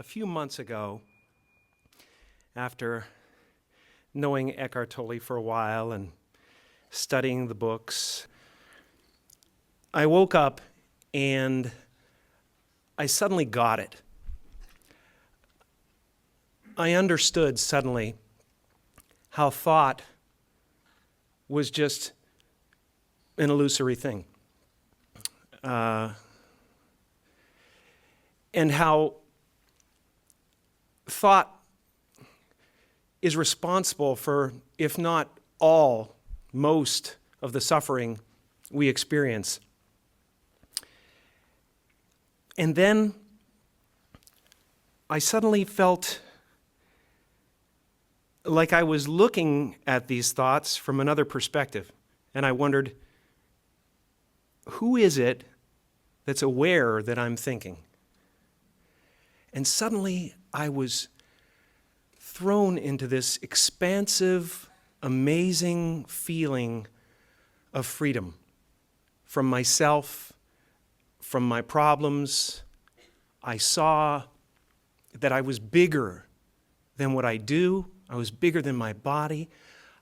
a few months ago, after knowing Eckhart Tolle for a while and studying the books, I woke up and I suddenly got it. I understood suddenly how thought was just an illusory thing. And how thought is responsible for, if not all, most of the suffering we experience. And then I suddenly felt like I was looking at these thoughts from another perspective. And I wondered, who is it that's aware that I'm thinking? And suddenly I was thrown into this expansive, amazing feeling of freedom from myself, from my problems. I saw that I was bigger than what I do. I was bigger than my body.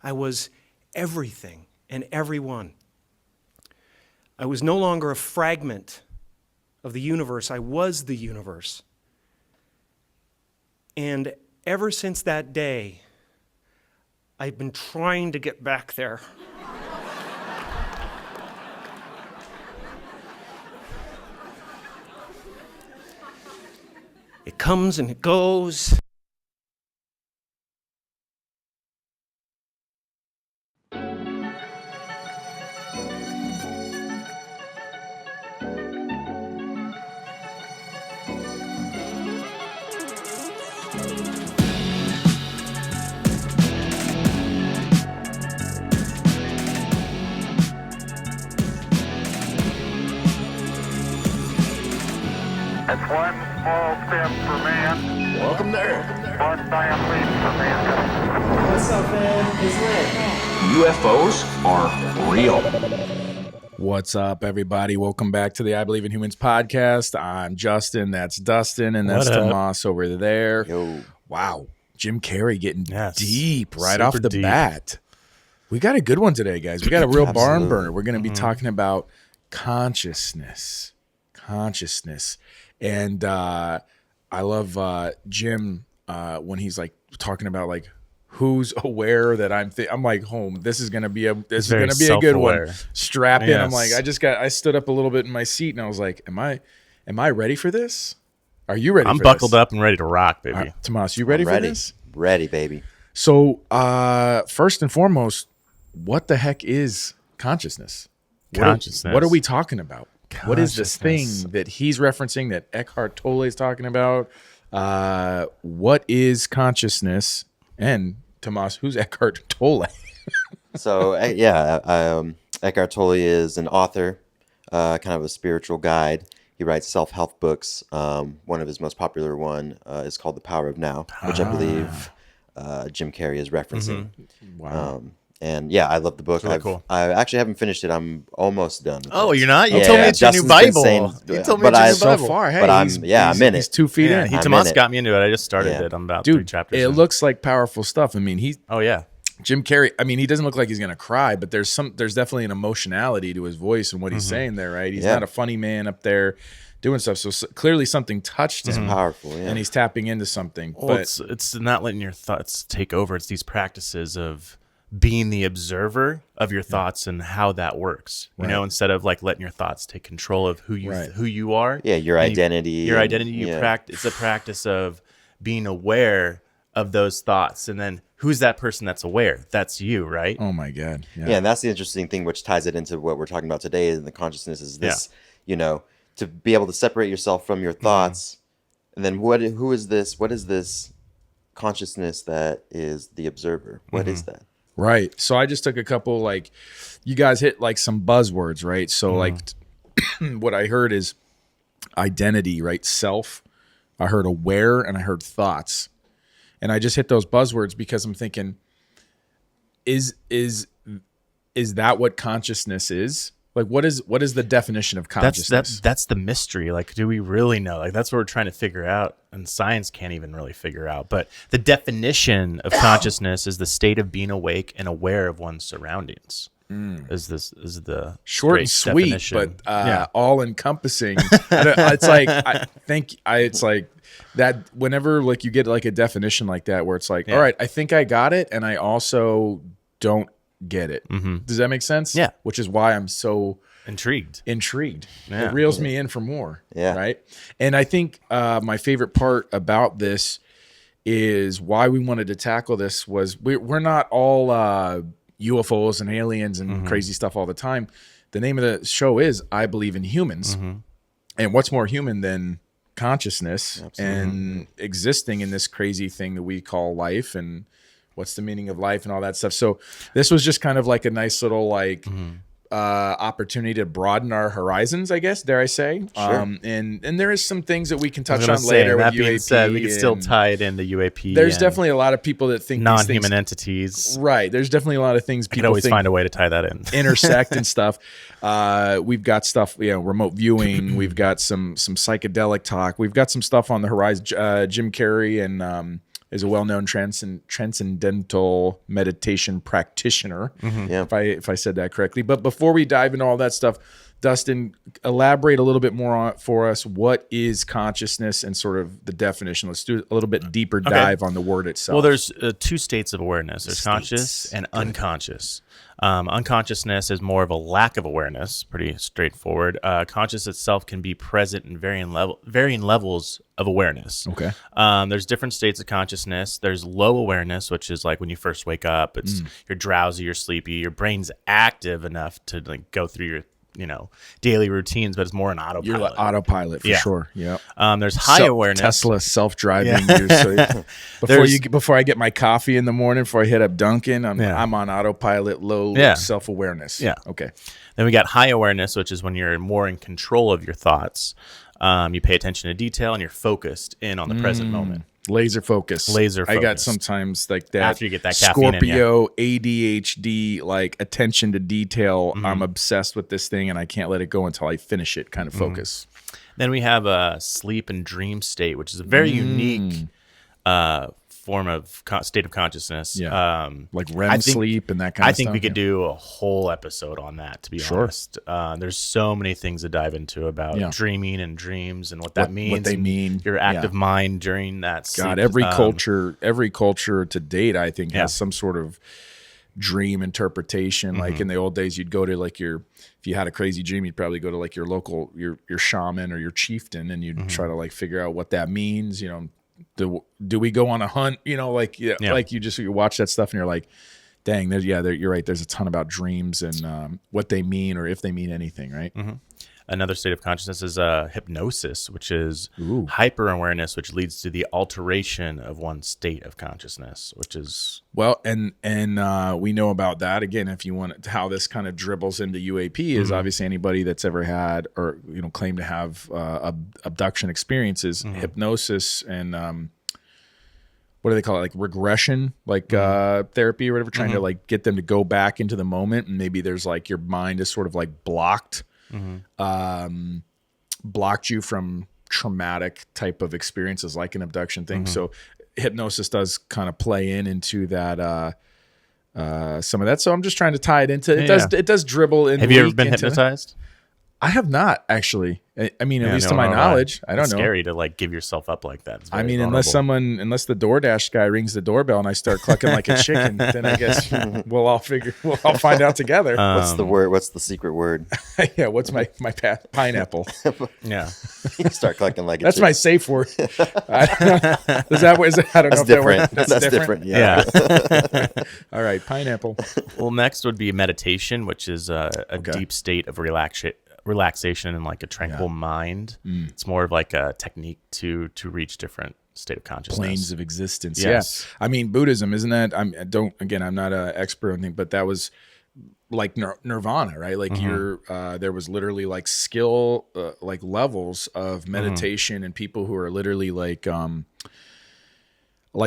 I was everything and everyone. I was no longer a fragment of the universe. I was the universe. And ever since that day, I've been trying to get back there. It comes and it goes. It's one small step for man. Welcome there. One giant leap for mankind. What's up, man? It's lit. UFOs are real. What's up, everybody? Welcome back to the I Believe in Humans podcast. I'm Justin. That's Dustin. And that's Tomas over there. Yo. Wow. Jim Carey getting Yes. deep right Super off the deep. bat. We got a good one today, guys. We got a real barn Absolutely. burner. We're going to be talking about consciousness. And I love Jim when he's like talking about like who's aware that I'm like home. This is gonna be a good one. self-aware. Strap in. I'm Yes. like I stood up a little bit in my seat and I was like, am I ready for this? Are you ready? I'm for buckled this? up and ready to rock, baby. All right, Tomas, you ready I'm for ready. this? Ready, baby. So first and foremost, what the heck is consciousness? Consciousness. What are we talking about? What is this thing Consciousness. that he's referencing that Eckhart Tolle is talking about? What is consciousness? And Tomas, who's Eckhart Tolle? So, Eckhart Tolle is an author, kind of a spiritual guide. He writes self-help books. One of his most popular one is called The Power of Now, which I believe Jim Carey is referencing. Wow. And yeah, I love the book. really cool. I actually haven't finished it. I'm almost done. with Oh, it. you're not? You Yeah, told me it's your new Justin's been Bible. saying- You told me but it's your I- new so Bible. far, hey, But I'm in he's it. 2 feet Yeah, in. I'm Tomas in it. got me into it. I just started Yeah. it. I'm about 3 Dude, chapters it in. looks like powerful stuff. I mean, Oh, yeah. Jim Carrey, I mean, he doesn't look like he's going to cry, but there's definitely an emotionality to his voice and what he's saying there, right? He's Yeah. not a funny man up there doing stuff. So clearly something touched him Powerful, yeah. and he's tapping into something. Well, But it's not letting your thoughts take over. It's these practices of being the observer of your thoughts and how that works. You know, instead of like letting your thoughts take control of who you are. Yeah, your And identity. Your and- identity. yeah. It's a practice of being aware of those thoughts, and then who's that person that's aware? That's you, right? oh my God. Yeah, and that's the interesting thing, which ties it into what we're talking about today in the consciousness is this, to be able to separate yourself from your thoughts. And then what is this consciousness that is the observer? What is that? Right. So I just took a couple, like, you guys hit like some buzzwords, right? So like what I heard is identity, right? Self. I heard aware and I heard thoughts. And I just hit those buzzwords because I'm thinking, is that what consciousness is? Like, what is the definition of consciousness? That's the mystery. Like, do we really know? Like, that's what we're trying to figure out, and science can't even really figure out. But the definition of consciousness is the state of being awake and aware of one's surroundings. Is the Short and straight sweet, definition. but all encompassing. It's like it's like that. Whenever like you get like a definition like that, where it's like, all right, I think I got it, and I also don't get it. Does that make sense? Yeah. Which is why I'm so intrigued. Yeah. It reels me in for more. Yeah. Right. And I think my favorite part about this is why we wanted to tackle this was we're not all UFOs and aliens and crazy stuff all the time. The name of the show is I Believe in Humans. And what's more human than consciousness and existing in this crazy thing that we call life, and what's the meaning of life and all that stuff. So this was just kind of like a nice little like opportunity to broaden our horizons, I guess, dare I say. Sure. And there is some things that we can touch I was on gonna say, later with that being UAP. said, we can still and tie it into UAP. There's and definitely a lot of people that think these non-human things, entities. right. There's definitely a lot of things You can people always think find a way to tie that in. intersect and stuff. We've got stuff, remote viewing. We've got some psychedelic talk. We've got some stuff on the horizon. Jim Carey and is a well-known transcendental meditation practitioner. Yeah. If I said that correctly. But before we dive into all that stuff, Dustin, elaborate a little bit more on for us. What is consciousness and sort of the definition? Let's do a little bit deeper dive on the word itself. Well, there's two states of awareness. There's conscious and unconscious. Unconsciousness is more of a lack of awareness, pretty straightforward. Conscious itself can be present in varying levels of awareness. Okay. There's different states of consciousness. There's low awareness, which is like when you first wake up. It's you're drowsy, you're sleepy, your brain's active enough to like go through your daily routines, but it's more an autopilot. You're like autopilot for sure. Yeah. There's high awareness. Tesla self-driving. Before I get my coffee in the morning, before I hit up Dunkin', I'm on autopilot, low self-awareness. Yeah. Okay. Then we got high awareness, which is when you're more in control of your thoughts. You pay attention to detail and you're focused in on the present moment. Laser focus. I got sometimes like that. After you get that caffeine Scorpio, ADHD, like attention to detail. I'm obsessed with this thing and I can't let it go until I finish it kind of focus. Then we have a sleep and dream state, which is a very unique form of state of consciousness. Yeah. Like REM sleep and that kind of stuff. I think we could do a whole episode on that, to be honest. There's so many things to dive into about dreaming and dreams and what that means. What they mean. Your active mind during that sleep. God, every culture to date, I think, has some sort of dream interpretation. Like in the old days, you'd go to like if you had a crazy dream, you'd probably go to like your local, your shaman or your chieftain, and you'd try to like figure out what that means, Do we go on a hunt? Like you watch that stuff and you're like, dang, you're right. There's a ton about dreams and what they mean or if they mean anything, right? Another state of consciousness is hypnosis, which is hyper awareness, which leads to the alteration of one's state of consciousness, which is and we know about that. Again, if you want how this kind of dribbles into UAP is obviously anybody that's ever had or claim to have abduction experiences, hypnosis and what do they call it? Like regression, like therapy or whatever, trying to like get them to go back into the moment, and maybe there's like your mind is sort of like blocked you from traumatic type of experiences like an abduction thing. So hypnosis does kind of play into that some of that. So I'm just trying to tie it into it does dribble in. Have you ever been hypnotized? I have not actually. I mean, at least to my knowledge, I don't know. It's scary to like give yourself up like that. I mean, unless the DoorDash guy rings the doorbell and I start clucking like a chicken, then I guess we'll all find out together. What's the word? What's the secret word? Yeah. What's my pineapple? Yeah. You start clucking like a That's chicken. my safe word. I don't know if different. That's different. Yeah. All right. Pineapple. Well, next would be meditation, which is a deep state of relaxation and like a tranquil mind. It's more of like a technique to reach different state of consciousness, planes of existence. Yes. Yeah. I mean, Buddhism, isn't that? I'm not an expert on anything, but that was like nirvana, right? Like there was literally like skill, like levels of meditation and people who are literally like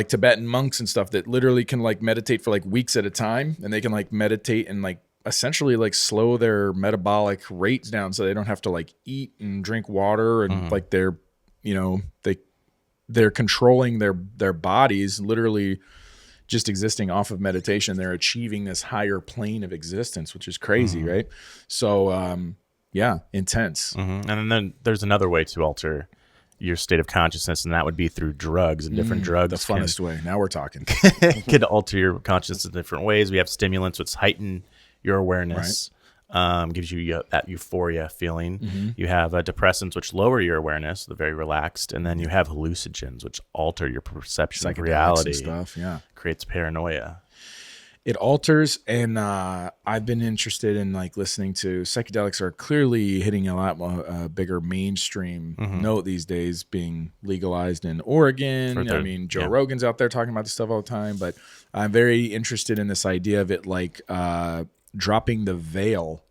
Tibetan monks and stuff that literally can like meditate for like weeks at a time, and they can like meditate and like essentially like slow their metabolic rates down so they don't have to like eat and drink water and like they're controlling their bodies, literally just existing off of meditation. They're achieving this higher plane of existence, which is crazy, right? So yeah, intense. And then there's another way to alter your state of consciousness, and that would be through drugs. And different drugs, The funnest way. Now we're talking. can alter your consciousness in different ways. We have stimulants which heighten your awareness, gives you that euphoria feeling. You have depressants which lower your awareness, they're very relaxed, and then you have hallucinogens which alter your perception of Psychedelics reality. and stuff, yeah. Creates paranoia. It alters, and I've been interested in like listening to psychedelics are clearly hitting a lot more bigger mainstream note these days, being legalized in Oregon. I mean, Joe Rogan's out there talking about this stuff all the time, but I'm very interested in this idea of it like dropping the veil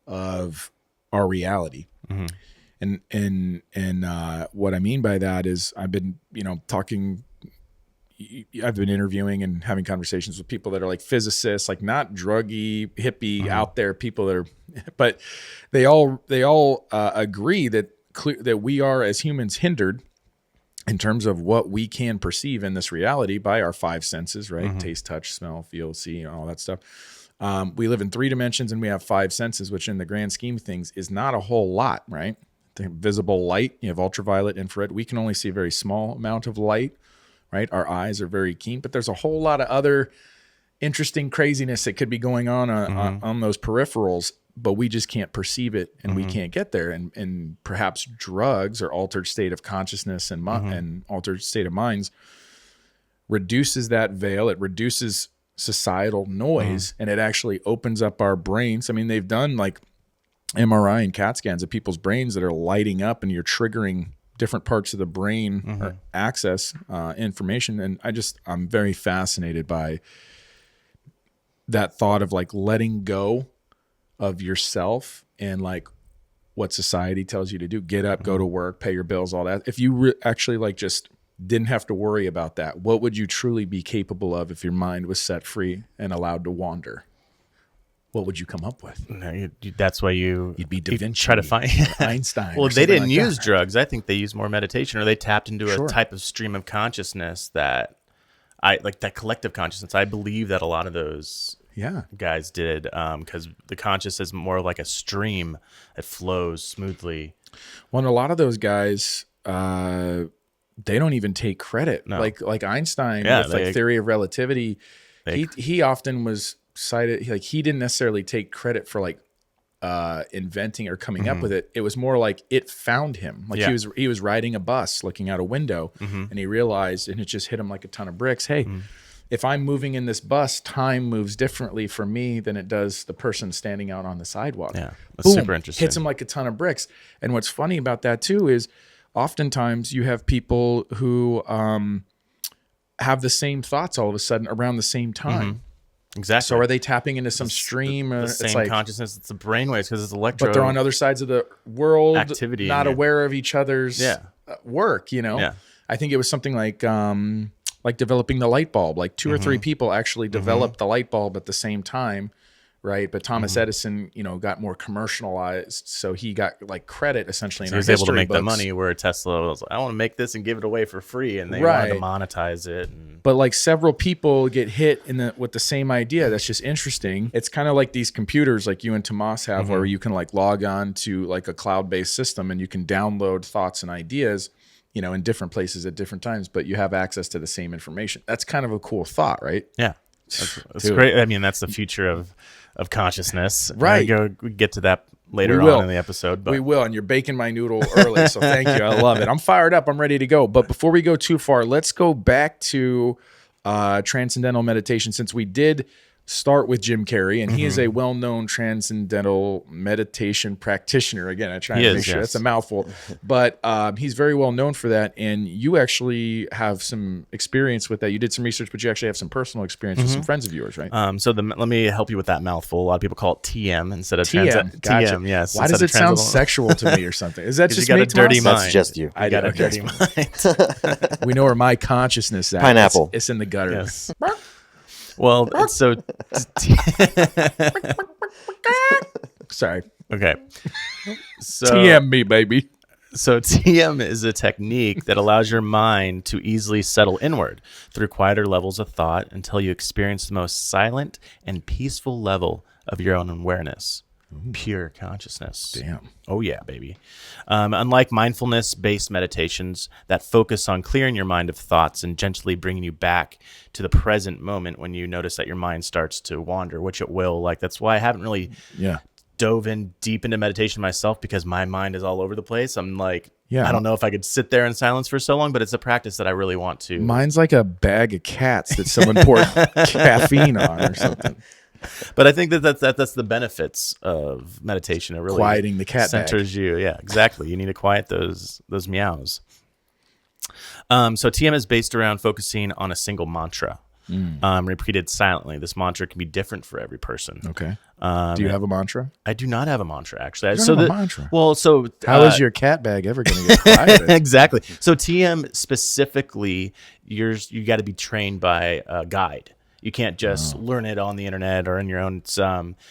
of our reality. And what I mean by that is I've been, I've been interviewing and having conversations with people that are like physicists, like not druggy, hippie, out there people that are, but they all agree that that we are as humans hindered in terms of what we can perceive in this reality by our five senses, right? Taste, touch, smell, feel, see, and all that stuff. We live in 3 dimensions and we have 5 senses, which in the grand scheme of things is not a whole lot, right? The visible light, you have ultraviolet, infrared. We can only see a very small amount of light. Right? Our eyes are very keen, but there's a whole lot of other interesting craziness that could be going on those peripherals, but we just can't perceive it and we can't get there. And perhaps drugs or altered state of consciousness and altered state of minds reduces that veil. It reduces societal noise and it actually opens up our brains. I mean, they've done like MRI and CAT scans of people's brains that are lighting up and you're triggering different parts of the brain or access information. And I'm very fascinated by that thought of like letting go of yourself and like what society tells you to do. Get up, go to work, pay your bills, all that. If you actually like just didn't have to worry about that, what would you truly be capable of if your mind was set free and allowed to wander? What would you come up with? No, that's why you'd be Da Vinci, try to find Einstein. Well, or they didn't like use that. drugs. I think they used more meditation, or they tapped into a type of stream of consciousness that like that collective consciousness. I believe that a lot of those guys did, because the conscious is more like a stream that flows smoothly. Well, and a lot of those guys, they don't even take credit. No. Like Einstein with like theory of relativity, he often was cited, like he didn't necessarily take credit for like inventing or coming up with it. It was more like it found him. Like he was riding a bus looking out a window and he realized, and it just hit him like a ton of bricks. Hey, if I'm moving in this bus, time moves differently for me than it does the person standing out on the sidewalk. Yeah, that's super interesting. Hits him like a ton of bricks. And what's funny about that too is oftentimes you have people who have the same thoughts all of a sudden around the same time. Exactly. So are they tapping into some stream? The It's same like, consciousness. It's the brainwaves because it's electro. but they're on other sides of the world, activity, not aware of each other's work. Yeah. I think it was something like developing the light bulb. Like 2 or 3 people actually developed the light bulb at the same time, right? But Thomas Edison, got more commercialized, so he got like credit essentially. So In he was able to make the money where Tesla was like, I want to make this and give it away for free, and they wanted to monetize it. But like several people get hit with the same idea. That's just interesting. It's kind of like these computers like you and Tomas have where you can like log on to like a cloud-based system and you can download thoughts and ideas, in different places at different times, but you have access to the same information. That's kind of a cool thought, right? Yeah. That's great. I mean, that's the future of consciousness. Right. We get to that later on in the episode. But. We will, and you're baking my noodle early, so thank you. I love it. I'm fired up. I'm ready to go. But before we go too far, let's go back to Transcendental meditation, since we did start with Jim Carey, and he is a well-known Transcendental meditation practitioner. Again, I try to make sure that's a mouthful, but he's very well known for that. And you actually have some experience with that. You did some research, but you actually have some personal experience with some friends of yours, right? So let me help you with that mouthful. A lot of people call it TM instead of TM. Gotcha. TM. Yes. Why does it sound sexual to me or something? Is that just you got me, a dirty Tomas? mind? That's just you. I got a dirty mind. We know where my consciousness is at. Pineapple. It's in the gutter. Yes. Well, so Sorry. okay. So TM me, baby. So TM is a technique that allows your mind to easily settle inward through quieter levels of thought until you experience the most silent and peaceful level of your own awareness. Pure consciousness. Damn. Oh, yeah, baby. Unlike mindfulness-based meditations that focus on clearing your mind of thoughts and gently bringing you back to the present moment when you notice that your mind starts to wander, which it will. Like, that's why I haven't really Yeah. dove in deep into meditation myself, because my mind is all over the place. I'm like, Yeah. I don't know if I could sit there in silence for so long, but it's a practice that I really want to. Mine's like a bag of cats that someone poured caffeine on or something. But I think that's the benefits of meditation. It really Quieting the cat bag. centers you. Yeah, exactly. You need to quiet those meows. So TM is based around focusing on a single mantra, repeated silently. This mantra can be different for every person. Okay. Do you have a mantra? I do not have a mantra, actually. You don't have a mantra? Well, so How is your cat bag ever going to get quieted? exactly. So TM specifically, you got to be trained by a guide. You can't just learn it on the internet or in your own.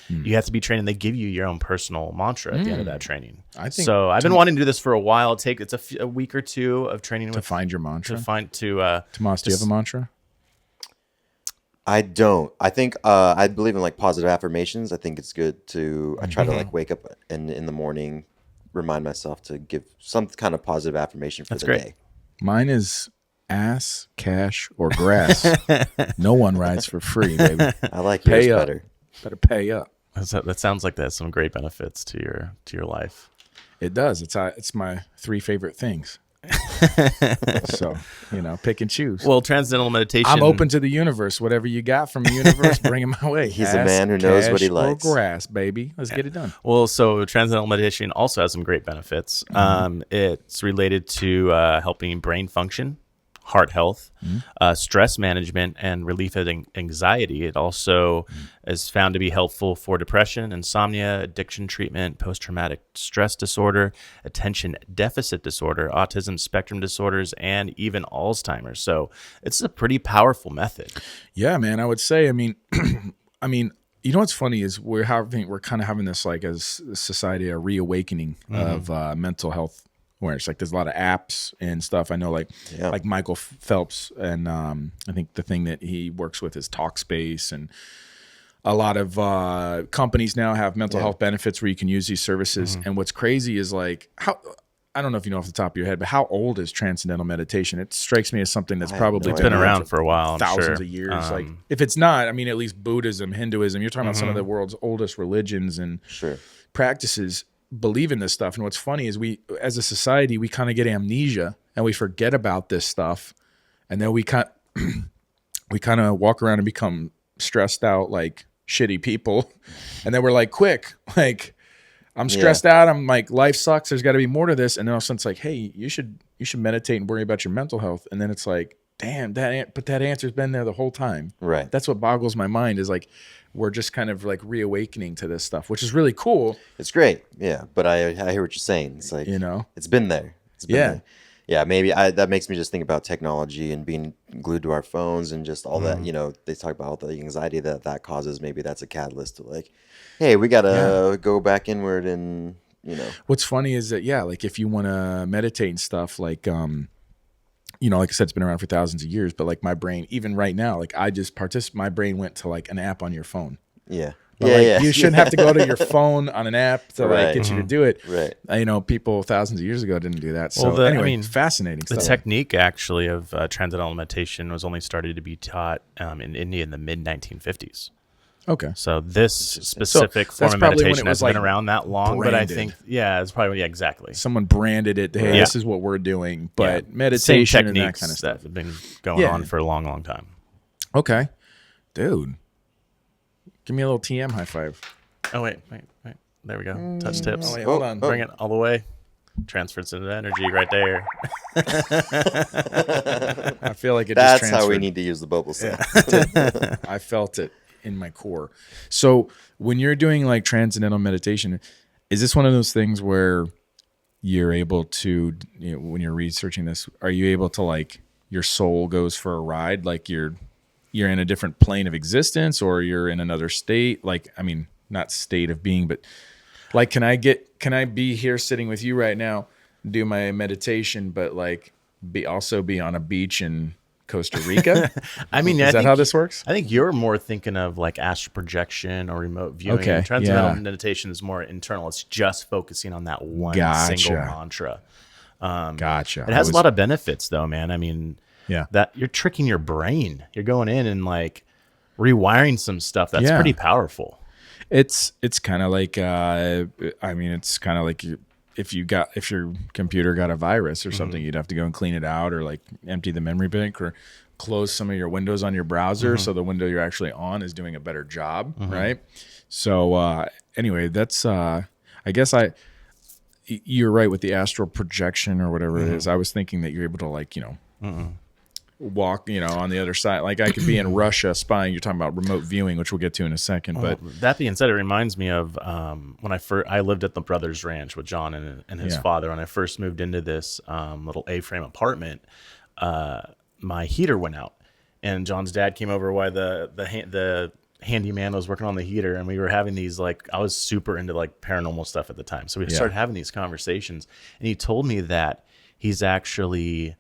You have to be trained, and they give you your own personal mantra at the end of that training. I think so. I've been wanting to do this for a while. It's a week or two of training to find your mantra. Tomas, do you have a mantra? I don't. I think I believe in like positive affirmations. I think it's good to. I try to like wake up in the morning, remind myself to give some kind of positive affirmation for That's the great. day. Mine is ass, cash, or grass. No one rides for free, baby. I like yours Pay up. better. Better pay up. That sounds like that's some great benefits to your life. It does. It's my 3 favorite things. So, pick and choose. Well, transcendental meditation. I'm open to the universe. Whatever you got from the universe, bring it my way. He's a man who knows what he likes. Or grass, baby. Let's get it done. Well, so transcendental meditation also has some great benefits. It's related to helping brain function, heart health, stress management, and relief of anxiety. It also is found to be helpful for depression, insomnia, addiction treatment, post-traumatic stress disorder, attention deficit disorder, autism spectrum disorders, and even Alzheimer's. So it's a pretty powerful method. Yeah, man. I would say. I mean, what's funny is we're kind of having this, like, as a society, a reawakening of mental health awareness. Like, there's a lot of apps and stuff. I know, like Michael Phelps, and I think the thing that he works with is Talkspace, and a lot of companies now have mental health benefits where you can use these services. And what's crazy is, like, I don't know if you know off the top of your head, but how old is transcendental meditation? It strikes me as something that's probably It's been around for a while, I'm thousands sure. of years. Like, if it's not, I mean, at least Buddhism, Hinduism, you're talking about some of the world's oldest religions and practices believe in this stuff. And what's funny is we, as a society, we kind of get amnesia and we forget about this stuff. And then we kind of walk around and become stressed out, like shitty people. And then we're like, quick, like, I'm stressed out. I'm like, life sucks. There's got to be more to this. And then all of a sudden it's like, hey, you should meditate and worry about your mental health. And then it's like, damn, but that answer's been there the whole time. Right. That's what boggles my mind, is like, we're just kind of like reawakening to this stuff, which is really cool. It's great. Yeah. But I hear what you're saying. It's like, it's been there. It's been there. Yeah. Maybe that makes me just think about technology and being glued to our phones and just all that, they talk about all the anxiety that causes. Maybe that's a catalyst to, like, hey, we got to go back inward and, What's funny is that, like, if you want to meditate and stuff, like, like I said, it's been around for thousands of years, but like my brain, even right now, like I just my brain went to like an app on your phone. Yeah. But you shouldn't have to go to your phone on an app to like get you to do it. Right. People thousands of years ago didn't do that. So Well, anyway, fascinating the stuff. technique actually of transcendental meditation was only started to be taught in India in the mid 1950s. Okay. So this specific form that's of probably when meditation it was, has been like, around that long, but I branded. think, it's probably, exactly. Someone branded it. Hey, this is what we're doing. But Same meditation and that techniques kind of stuff. that have been going on for a long, long time. Okay. Dude. Give me a little TM high five. Oh, wait. There we go. Touch tips. Oh, wait, hold on. Bring it all the way. Transfers into energy right there. I feel like it That's just how we transferred. need to use the bubble set. I felt it in my core. So when you're doing like transcendental meditation, is this one of those things where you're able to, when you're researching this, are you able to, like, your soul goes for a ride, like you're you're in a different plane of existence, or you're in another state. Like, I mean, not state of being, but like, can I be here sitting with you right now, do my meditation, but like also be on a beach in Costa Rica? I mean, is that how this works? I think you're more thinking of like astral projection or remote viewing. Okay, Transcendental yeah. meditation is more internal. It's just focusing on that one Gotcha. single mantra. Gotcha. It has a lot of benefits, though, man. I mean, Yeah. that you're tricking your brain. You're going in and like rewiring some stuff that's Yeah. pretty powerful. It's kind of like it's kind of like if your computer got a virus or something, you'd have to go and clean it out, or like empty the memory bank, or close some of your windows on your browser so the window you're actually on is doing a better job, right? So anyway, that's I guess you're right with the astral projection or whatever it is. I was thinking that you're able to like walk, on the other side. Like I could be in Russia spying. You're talking about remote viewing, which we'll get to in a second. But That being said, it reminds me of when I lived at the Brothers Ranch with John and his father. When I first moved into this little A-frame apartment, my heater went out, and John's dad came over while the handyman was working on the heater, and we were having these, like, I was super into like paranormal stuff at the time, so we started having these conversations, and he told me that he's actually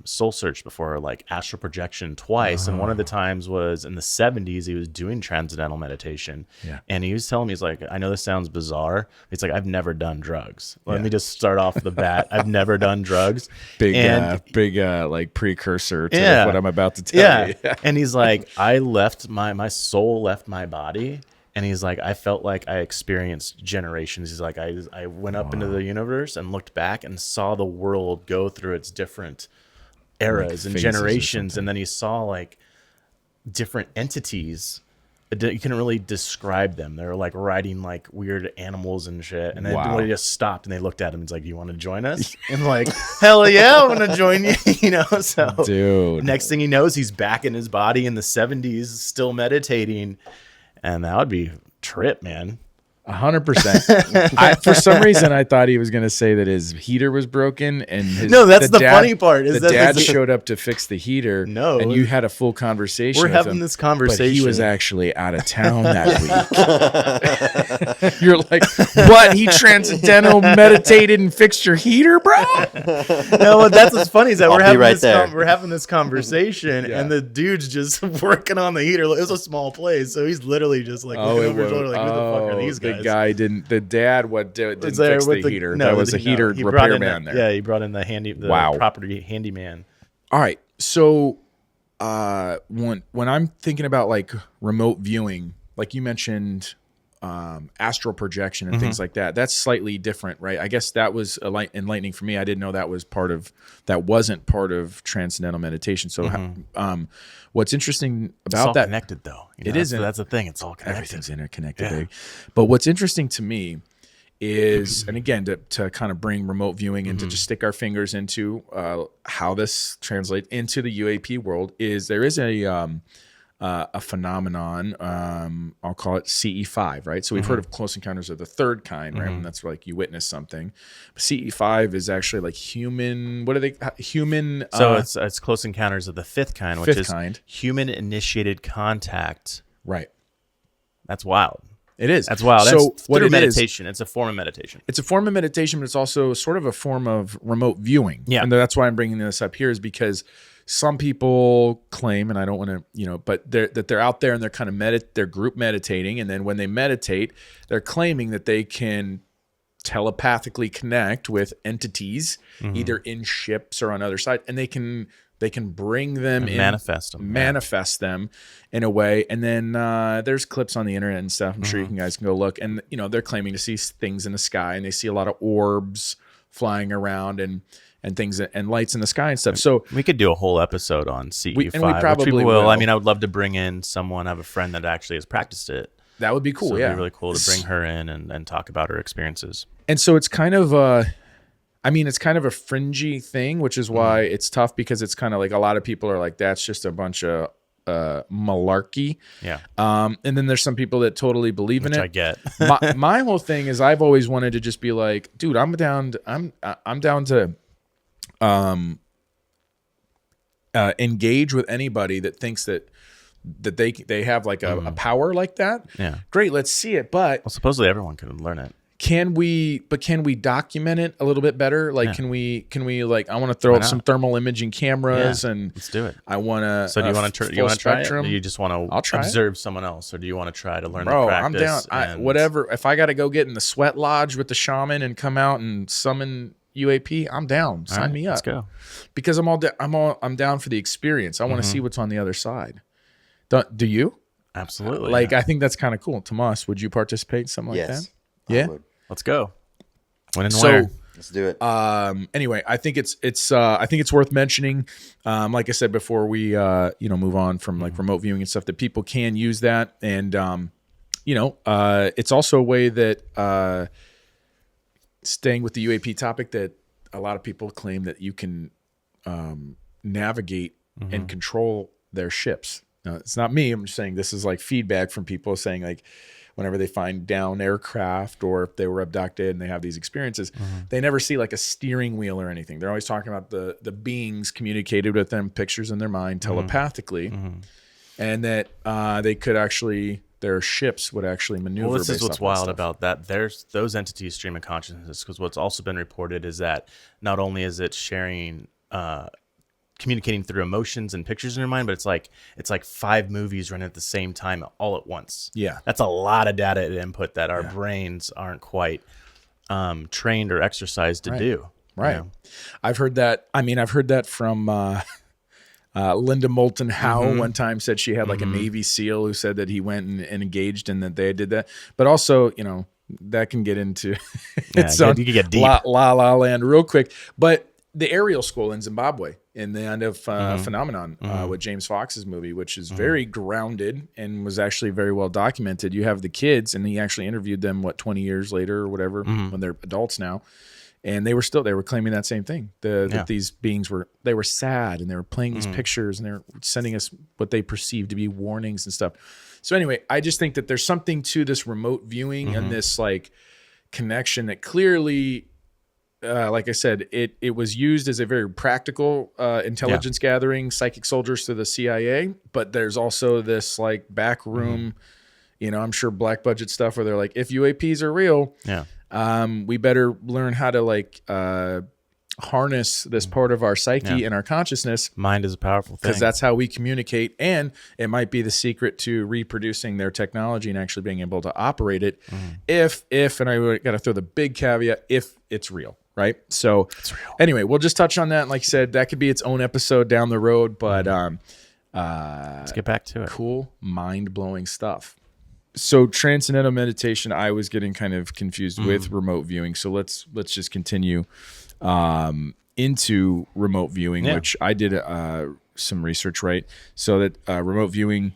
soul searched before, like astral projection twice, and one of the times was in the 70s. He was doing transcendental meditation, and he was telling me, he's like, I know this sounds bizarre, it's like, I've never done drugs. Let me just start off the bat. I've never done drugs. big like precursor to what I'm about to tell you. And he's like, I left my soul left my body. And he's like, I felt like I experienced generations. He's like, I went up into the universe and looked back and saw the world go through its different eras and generations. And then he saw like different entities. You couldn't really describe them. They were like riding like weird animals and shit. And then when he just stopped and they looked at him, he's like, you want to join us? And like, hell yeah, I want to join you. So Dude. Next thing he knows, he's back in his body in the 70s, still meditating. And that would be trip, man. 100%. For some reason, I thought he was going to say that his heater was broken, and no, that's the funny part. Is the dad showed up to fix the heater. No, and you had a full conversation. We're with having him, this conversation. But he was actually out of town that week. You're like, what? He transcendental meditated and fixed your heater, bro? No, that's what's funny is that we're having this conversation, and the dude's just working on the heater. It was a small place, so he's literally just like looking over his shoulder, like, who the fuck are these guys? The guy didn't. The dad didn't fix the heater. No, that was a heater repairman there. Yeah, he brought in the property handyman. All right, so when I'm thinking about like remote viewing, like you mentioned, astral projection and things like that, that's slightly different, right? I guess that was enlightening for me. I didn't know that wasn't part of transcendental meditation. So what's interesting about it's all that, connected though. It isn't. That's the thing. It's all connected. Everything's interconnected, babe. But what's interesting to me is, and again, to kind of bring remote viewing and to just stick our fingers into how this translates into the UAP world, is there is a phenomenon, I'll call it CE5, right? So we've heard of close encounters of the third kind, right? And that's like you witness something. But CE5 is actually like human. So it's close encounters of the fifth kind, which is kind. Human initiated contact. Right. That's wild. It is. That's wild. So That's what through it meditation. It's a form of meditation. It's a form of meditation, but it's also sort of a form of remote viewing. Yeah. And that's why I'm bringing this up here, is because some people claim, and I don't want to, but they're out there and they're kind of they're group meditating, and then when they meditate, they're claiming that they can telepathically connect with entities, either in ships or on other side, and they can bring them and in, manifest them in a way. And then there's clips on the internet and stuff. I'm sure you guys can go look, and they're claiming to see things in the sky, and they see a lot of orbs flying around and things and lights in the sky and stuff. So we could do a whole episode on CE5. and we probably which we will. I mean, I would love to bring in someone. I have a friend that actually has practiced it. That would be cool. So Yeah, it'd be really cool to bring her in and talk about her experiences. And so it's kind of it's kind of a fringy thing, which is why it's tough, because it's kind of like a lot of people are like, that's just a bunch of malarkey. Yeah. And then there's some people that totally believe in it. I get. my whole thing is, I've always wanted to just be like, dude, I'm down to engage with anybody that thinks that they have like a power like that. Yeah. Great, let's see it. But Well, supposedly everyone can learn it. can we document it a little bit better? Like, Yeah. can we like, I want to throw Why up some not? thermal imaging cameras and Let's do it. I want to. So do you want to try it, or do you just want I'll to try it. observe someone else, or do you want to try to learn Bro, the I'm practice? down. Whatever. If I got to go get in the sweat lodge with the shaman and come out and summon UAP, I'm down. Sign All right, me up. Let's go. Because I'm down for the experience. I want to see what's on the other side. Do you? Absolutely. Like, yeah. I think that's kind of cool. Tomas, would you participate in something like Yes. that? I Yeah. would. Let's go. When and So, where? Let's do it. anyway, I think it's worth mentioning. Like I said before, we move on from like remote viewing and stuff, that people can use that, and it's also a way that staying with the UAP topic, that a lot of people claim that you can navigate and control their ships. Now, it's not me. I'm just saying this is like feedback from people saying, like, whenever they find down aircraft or if they were abducted and they have these experiences, they never see like a steering wheel or anything. They're always talking about the beings communicated with them, pictures in their mind telepathically, and that they could actually, their ships would actually maneuver. Well, this is based what's off that wild stuff. about that. There's those entities stream of consciousness, because what's also been reported is that not only is it sharing, communicating through emotions and pictures in your mind, but it's like 5 movies running at the same time all at once. Yeah. That's a lot of data to input that our brains aren't quite trained or exercised to do. Right. You know? I've heard that. I mean, I've heard that from Linda Moulton Howe one time said she had like a Navy SEAL who said that he went and engaged and that they did that. But also, that can get into its own you can get deep. la land real quick. But the aerial school in Zimbabwe in the end of Phenomenon with James Fox's movie, which is very grounded and was actually very well documented. You have the kids, and he actually interviewed them 20 years later or whatever, when they're adults now, and they were claiming that same thing, that these beings were sad, and they were playing these pictures, and they were sending us what they perceived to be warnings and stuff. So anyway, I just think that there's something to this remote viewing and this like connection that clearly, like I said, it was used as a very practical intelligence gathering, psychic soldiers to the CIA. But there's also this like back room, I'm sure black budget stuff where they're like, if UAPs are real, we better learn how to like harness this part of our psyche and our consciousness. Mind is a powerful thing. Because that's how we communicate, and it might be the secret to reproducing their technology and actually being able to operate it. If and I got to throw the big caveat, if it's real, right? So anyway, we'll just touch on that. Like I said, that could be its own episode down the road, but Let's get back to it. cool, mind-blowing stuff. So transcendental meditation, I was getting kind of confused with remote viewing. So let's just continue into remote viewing, which I did some research, right? So that remote viewing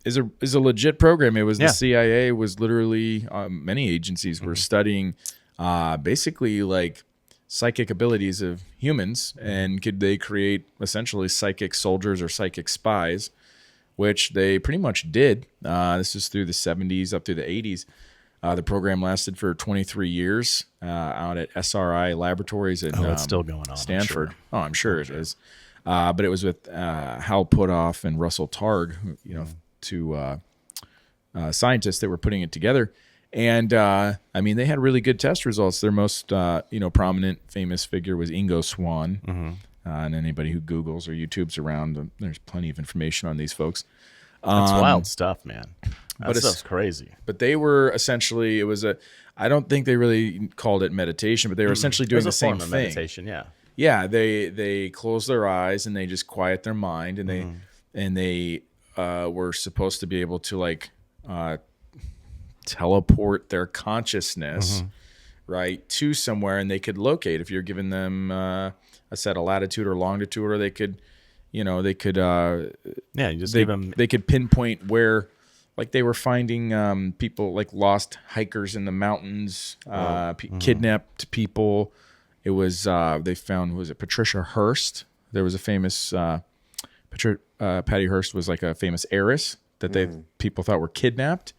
is a legit program. It was the CIA was literally many agencies were studying basically like psychic abilities of humans, and could they create essentially psychic soldiers or psychic spies, which they pretty much did. This is through the 70s up through the 80s. The program lasted for 23 years out at SRI Laboratories in it's still going on, Stanford. I'm sure it is. But it was with Hal Puthoff and Russell Targ, two scientists that were putting it together. And I mean, they had really good test results. Their most prominent, famous figure was Ingo Swann. And anybody who Googles or YouTubes around, there's plenty of information on these folks. That's wild stuff, man. That it's- stuff's crazy. But they were essentially, I don't think they really called it meditation, but they were essentially doing It the was a same form of thing. meditation, yeah. Yeah, they close their eyes and they just quiet their mind, and they were supposed to be able to like teleport their consciousness right to somewhere, and they could locate if you're giving them a set of latitude or longitude, or they could you just give them. They could pinpoint where, like they were finding people like lost hikers in the mountains, kidnapped people. It was they found, was it Patricia Hearst? There was a famous Patty Hearst was like a famous heiress that people thought were kidnapped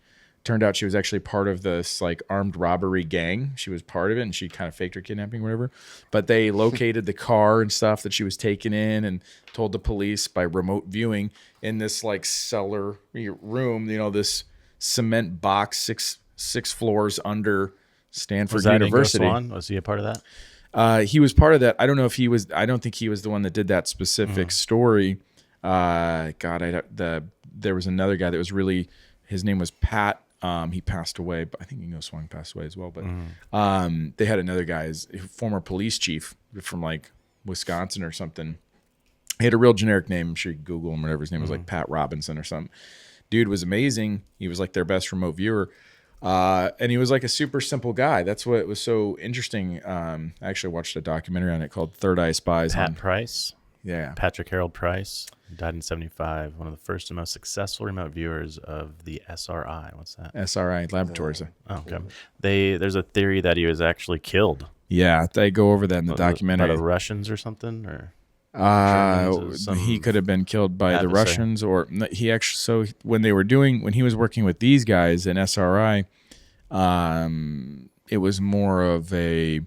turned out she was actually part of this like armed robbery gang. She was part of it, and she kind of faked her kidnapping, or whatever. But they located the car and stuff that she was taken in, and told the police by remote viewing in this like cellar room. You know, this cement box, six floors under Stanford Was that University. Ingo Swann? Was he a part of that? He was part of that. I don't know if he was. I don't think he was the one that did that specific story. There was another guy that was really. His name was Pat. He passed away, but I think Ingo Swann passed away as well. But they had another guy, his former police chief from like Wisconsin or something. He had a real generic name. I'm sure you Google him, whatever. His name was like Pat Robinson or something. Dude was amazing. He was like their best remote viewer. And he was like a super simple guy. That's what was so interesting. I actually watched a documentary on it called Third Eye Spies. Pat Price. Yeah. Patrick Harold Price died in 1975. One of the first and most successful remote viewers of the SRI. What's that? SRI Laboratories. Oh, okay. There's a theory that he was actually killed. Yeah, they go over that in the By documentary. the Russians or something, or Germans or some He could have been killed by the adversary. Russians, or he actually. So when he was working with these guys in SRI, it was more of a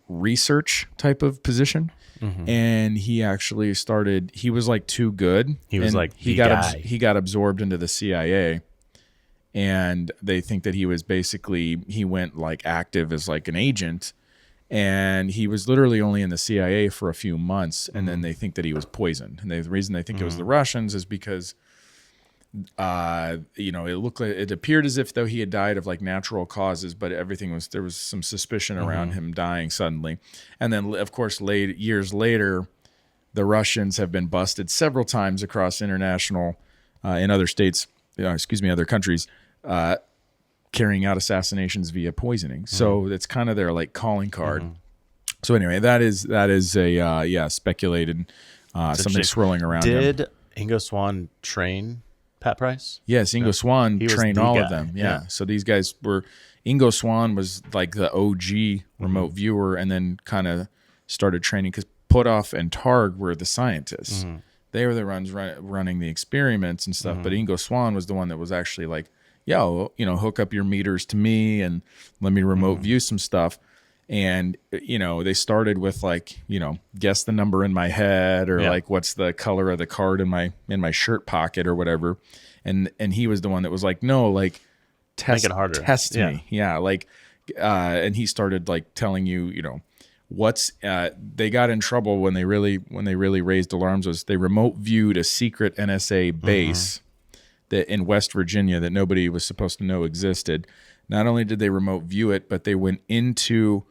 research type of position. And he actually started. He was like too good. He was and like he the got guy. he got absorbed into the CIA, and they think that he was basically he went like active as like an agent, and he was literally only in the CIA for a few months, and then they think that he was poisoned. And the reason they think it was the Russians is because it appeared as if though he had died of like natural causes, but there was some suspicion around him dying suddenly. And then of course years later, the Russians have been busted several times across international in other states, other countries, carrying out assassinations via poisoning. So it's kind of their like calling card. So anyway, that is a speculated something swirling around him. Did Ingo Swann train Pat Price? Yes, Ingo Swann He was trained the all guy, of them. Yeah. yeah. So these guys were. Ingo Swann was like the OG remote viewer, and then kind of started training because Puthoff and Targ were the scientists. They were the ones running the experiments and stuff. But Ingo Swann was the one that was actually like, "Yo, hook up your meters to me and let me remote view some stuff." And they started with like, guess the number in my head, or like what's the color of the card in my shirt pocket or whatever. And he was the one that was like, no, like test Make it harder. Test Yeah. me. Yeah. Like and he started like telling you, what's they got in trouble when they really raised alarms was they remote viewed a secret NSA base that in West Virginia that nobody was supposed to know existed. Not only did they remote view it, but they went into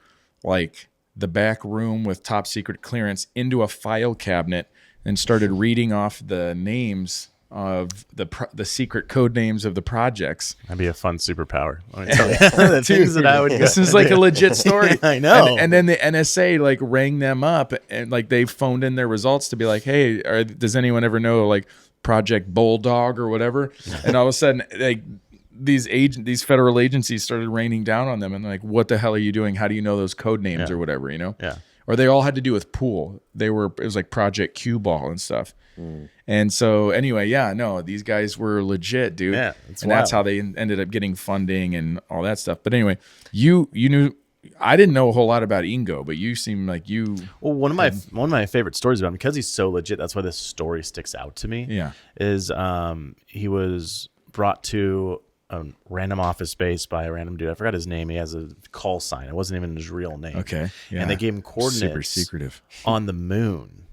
like the back room with top secret clearance into a file cabinet and started reading off the names of the secret code names of the projects. That'd be a fun superpower. Let me tell you. The things that I would. This is like a legit story. I know. And then the NSA like rang them up and like they phoned in their results to be like, hey, does anyone ever know like Project Bulldog or whatever? And all of a sudden, like these federal agencies started raining down on them and like, what the hell are you doing? How do you know those code names or whatever? Yeah. Or they all had to do with pool. It was like Project Q Ball and stuff. And so anyway, these guys were legit, dude. Yeah, and that's how they ended up getting funding and all that stuff. But anyway, you knew. I didn't know a whole lot about Ingo, but you seem like you. Well, one of my favorite stories about him, because he's so legit. That's why this story sticks out to me. Yeah. Is he was brought to a random office space by a random dude. I forgot his name. He has a call sign. It wasn't even his real name. Okay. Yeah. And they gave him coordinates Super secretive on the moon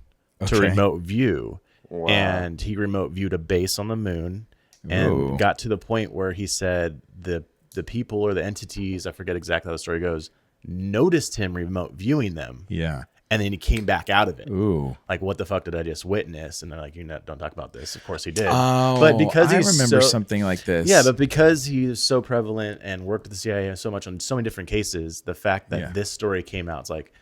to Okay. remote view. Wow. And he remote viewed a base on the moon and Ooh. got to the point where he said the people or the entities, I forget exactly how the story goes, noticed him remote viewing them. Yeah. And then he came back out of it. Ooh. Like, what the fuck did I just witness? And they're like, don't talk about this. Of course he did. Oh, but because I he's remember so, something like this. Yeah, but because he is so prevalent and worked with the CIA so much on so many different cases, the fact that this story came out, it's like,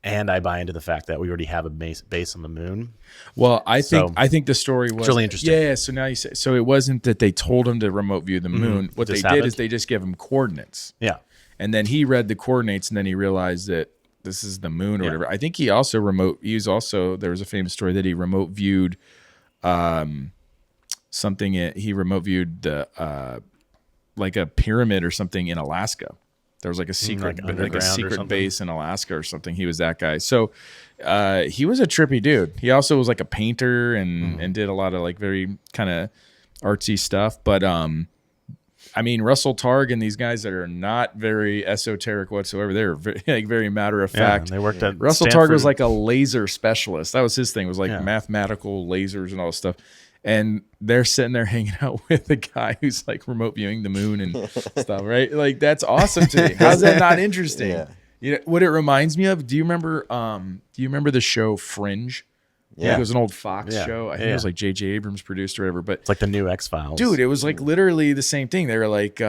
and I buy into the fact that we already have a base on the moon. Well, I think the story was really interesting. Yeah. So now you say so it wasn't that they told him to remote view the moon. What This they did happened? is they just gave him coordinates, Yeah. and then he read the coordinates, and then he realized that this is the moon or whatever. I think he also there was a famous story that he remote viewed something. He remote viewed the like a pyramid or something in Alaska. There was like a secret, base in Alaska or something. He was that guy. So he was a trippy dude. He also was like a painter and did a lot of like very kind of artsy stuff. But I mean, Russell Targ and these guys that are not very esoteric whatsoever, they're very matter of fact. They worked at Russell Stanford. Targ was like a laser specialist. That was his thing. It was like mathematical lasers and all this stuff. And they're sitting there hanging out with a guy who's like remote viewing the moon and stuff, right? Like that's awesome to me. How's that not interesting? Yeah. You know what it reminds me of? Do you remember the show Fringe? Yeah. It was an old Fox Yeah. show. I think it was like J.J. Abrams produced or whatever. But It's like the new X-Files. dude, it was like literally the same thing. They were like,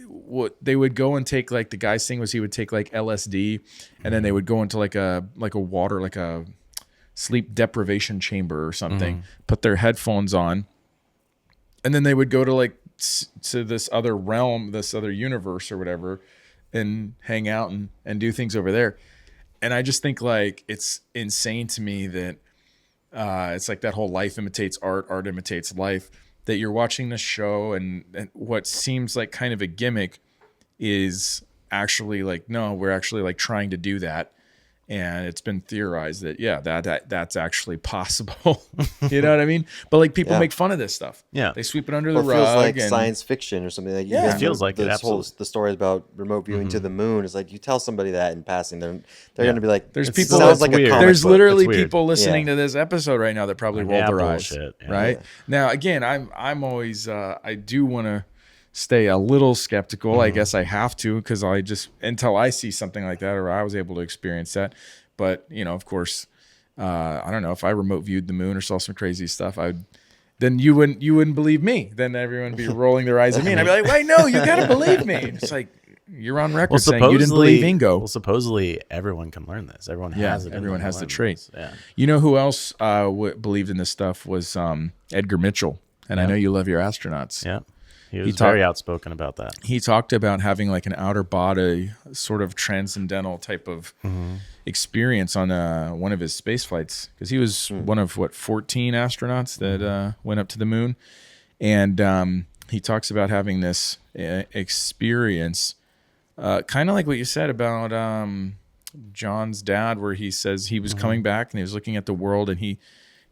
what they would go and take, like the guy's thing was he would take like LSD, and then they would go into like a water, like a sleep deprivation chamber or something, put their headphones on, and then they would go to like to this other realm, this other universe or whatever, and hang out and do things over there. And I just think like it's insane to me that it's like that whole life imitates art, art imitates life, that you're watching this show and what seems like kind of a gimmick is actually like, no, we're actually like trying to do that. And it's been theorized that, that's actually possible. You know what I mean? But like people make fun of this stuff. Yeah. They sweep it under the Well, it rug. feels like and, science fiction or something. Like you Yeah. guys It feels know like it, this whole absolutely. the stories about remote viewing to the moon. Is like you tell somebody that in passing, they're going to be like, There's it people sounds that's like a weird. comic there's book. literally It's weird. people listening Yeah. to this episode right now that probably rolled their eyes. bullshit. Yeah. Right? Now, again, I'm always, I do want to stay a little skeptical. I guess I have to, because until I see something like that or I was able to experience that. But, you know, of course, I don't know, if I remote viewed the moon or saw some crazy stuff, then you wouldn't believe me. Then everyone would be rolling their eyes at me, and I'd be like, "Wait, no, you gotta believe me." It's like you're on record saying you didn't believe Ingo. Well, supposedly everyone can learn this. Everyone has it. everyone has the trait. This. Yeah. You know who else believed in this stuff was Edgar Mitchell, and I know you love your astronauts. Yeah. He was talked- very outspoken about that. He talked about having like an outer body sort of transcendental type of experience on one of his space flights, because he was one of 14 astronauts that went up to the moon, and he talks about having this experience, kind of like what you said about John's dad, where he says he was coming back and he was looking at the world and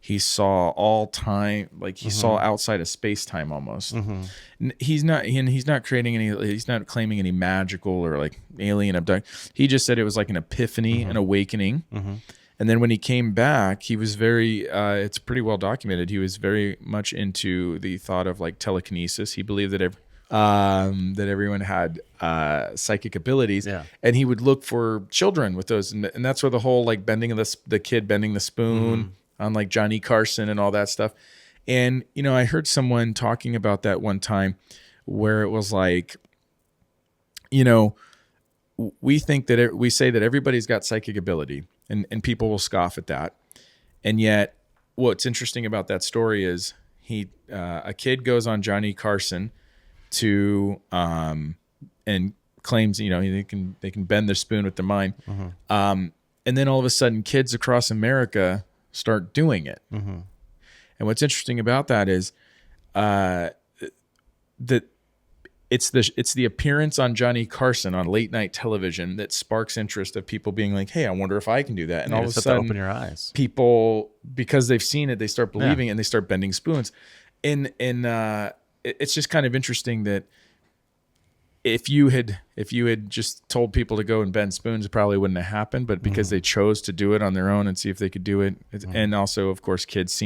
he saw all time, like he saw outside of space time almost. He's not creating he's not claiming any magical or like alien abduct. He just said it was like an epiphany, an awakening. And then when he came back, he was very, it's pretty well documented. He was very much into the thought of like telekinesis. He believed that that everyone had psychic abilities, and he would look for children with those. And that's where the whole like bending of the kid bending the spoon on like Johnny Carson and all that stuff. And, you know, I heard someone talking about that one time where it was like, you know, we think that we say that everybody's got psychic ability, and people will scoff at that. And yet what's interesting about that story is a kid goes on Johnny Carson to, and claims, you know, they can bend their spoon with their mind. And then all of a sudden kids across America start doing it. And what's interesting about that is that it's the appearance on Johnny Carson on late night television that sparks interest of people being like, hey, I wonder if I can do that. And all of a sudden open your eyes. People, because they've seen it, they start believing and they start bending spoons. And it's just kind of interesting that if you had just told people to go and bend spoons, it probably wouldn't have happened. But because they chose to do it on their own and see if they could do it, and also, of course, kids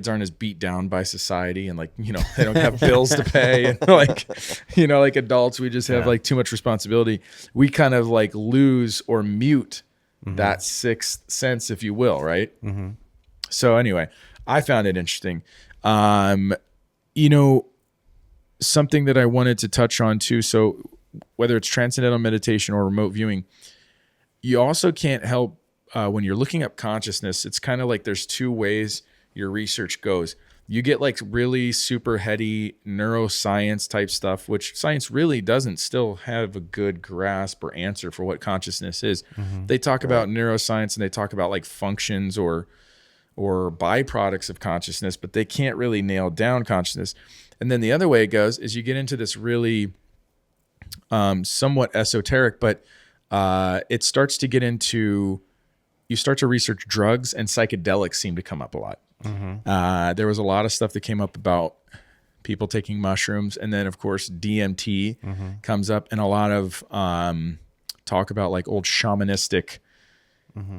aren't as beat down by society, and like, you know, they don't have bills to pay, and like, you know, like adults, we just have like too much responsibility. We kind of like lose or mute that sixth sense, if you will, right? So anyway, I found it interesting. You know, something that I wanted to touch on too. So whether it's transcendental meditation or remote viewing, you also can't help when you're looking up consciousness. It's kind of like there's two ways your research goes. You get like really super heady neuroscience type stuff, which science really doesn't still have a good grasp or answer for what consciousness is. They talk about neuroscience and they talk about like functions or or byproducts of consciousness, but they can't really nail down consciousness. And then the other way it goes is you get into this really somewhat esoteric, but it starts to get into, you start to research drugs, and psychedelics seem to come up a lot. There was a lot of stuff that came up about people taking mushrooms, and then of course DMT comes up, and a lot of talk about like old shamanistic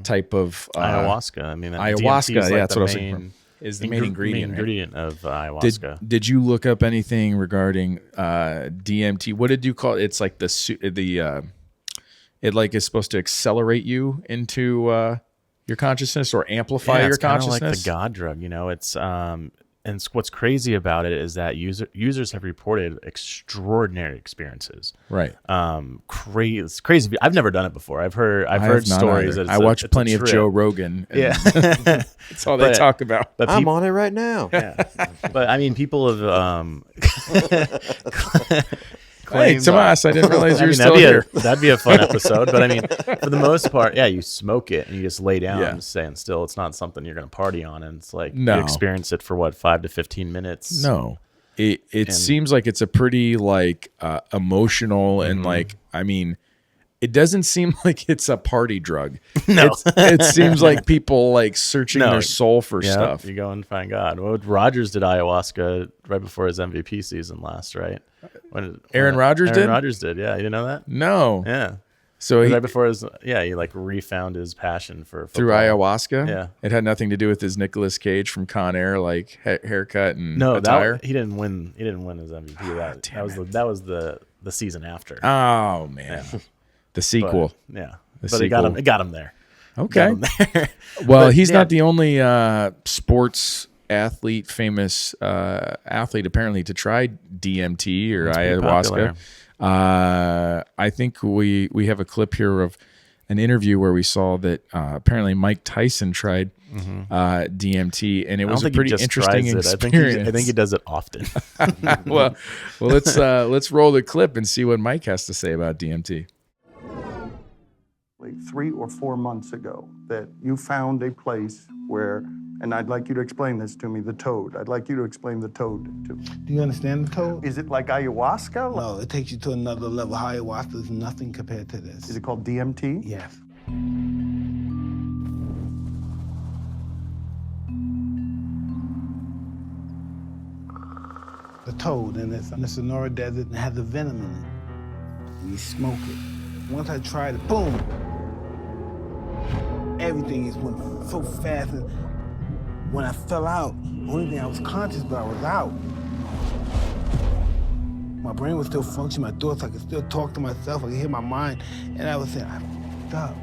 type of ayahuasca. I mean, ayahuasca. DMT is That's what I was thinking. Is the main ingredient, main ingredient of ayahuasca. Did you look up anything regarding DMT? What did you call it? It's like it like is supposed to accelerate you into your consciousness or amplify your it's consciousness. like the God drug, It's and what's crazy about it is that users have reported extraordinary experitions. Right. Crazy. It's crazy. I've never done it before. I've heard stories. That I watch plenty of Joe Rogan. Yeah. That's all they talk about. But I'm on it right now. Yeah. But I mean, people have Hey, Tomas, I didn't realize you were still here. That'd be a fun episode. But I mean, for the most part, you smoke it and you just lay down and stand still. It's not something you're going to party on. And it's like you experience it for 5 to 15 minutes. No, it seems like it's a pretty like emotional and like, I mean, it doesn't seem like it's a party drug. No, it seems like people like searching their soul for stuff. You go and find God. Well, Rodgers did ayahuasca right before his MVP season last, right? Aaron Rodgers did? Aaron Rodgers did, yeah. You didn't know that? No. Yeah. So right before he like refound his passion for football. Through ayahuasca? Yeah. It had nothing to do with his Nicolas Cage from Con Air, like haircut and no, attire? He didn't win his MVP. That was the season after. Oh, man. Yeah. The sequel. But it got him there. Okay. Well, he's not the only sports athlete, famous athlete apparently to try DMT or ayahuasca. I think we have a clip here of an interview where we saw that apparently Mike Tyson tried DMT, and it was a pretty interesting experience. I think he does it often. well, let's roll the clip and see what Mike has to say about DMT. 3 or 4 months ago that you found a place where, and I'd like you to explain this to me, the toad. I'd like you to explain the toad to me. Do you understand the toad? Is it like ayahuasca? No, it takes you to another level. Ayahuasca is nothing compared to this. Is it called DMT? Yes. The toad, and it's in the Sonora Desert and it has a venom in it. And you smoke it. Once I tried it, boom! Everything just went so fast. And when I fell out, the only thing I was conscious about was out. My brain was still functioning, my thoughts, I could still talk to myself, I could hear my mind, and I was saying, I fucked up.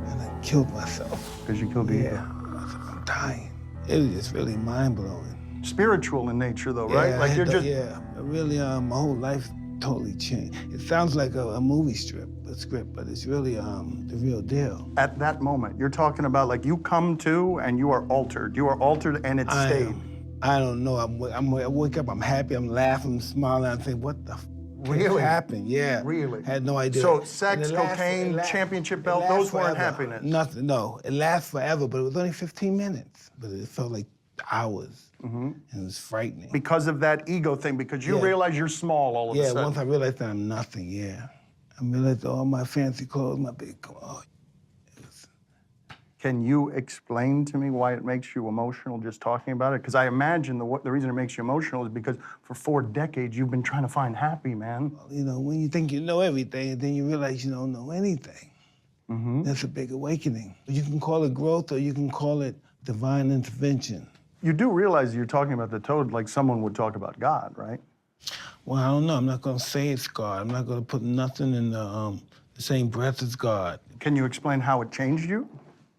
And I killed myself. Because you killed your ego. I'm dying. It was just really mind-blowing. Spiritual in nature, though, right? Like you're just... Yeah, really, my whole life totally changed. It sounds like a movie script, but it's really the real deal. At that moment, you're talking about like you come to and you are altered. You are altered and it stayed. I don't know. I wake up, I'm happy, I'm laughing, I'm smiling, I'm thinking, what the really happened? Yeah. Really? Had no idea. So sex, cocaine, championship belt, those weren't happiness? Nothing, no. It lasts forever, but it was only 15 minutes. But it felt like hours. And it was frightening. Because of that ego thing, because you realize you're small all of a sudden. Yeah, once I realized that I'm nothing, I realized all my fancy clothes, my big clothes. Can you explain to me why it makes you emotional just talking about it? Because I imagine the reason it makes you emotional is because for 4 decades you've been trying to find happy, man. You know, when you think you know everything, and then you realize you don't know anything. That's a big awakening. You can call it growth or you can call it divine intervention. You do realize you're talking about the toad like someone would talk about God, right? Well, I don't know. I'm not going to say it's God. I'm not going to put nothing in the same breath as God. Can you explain how it changed you?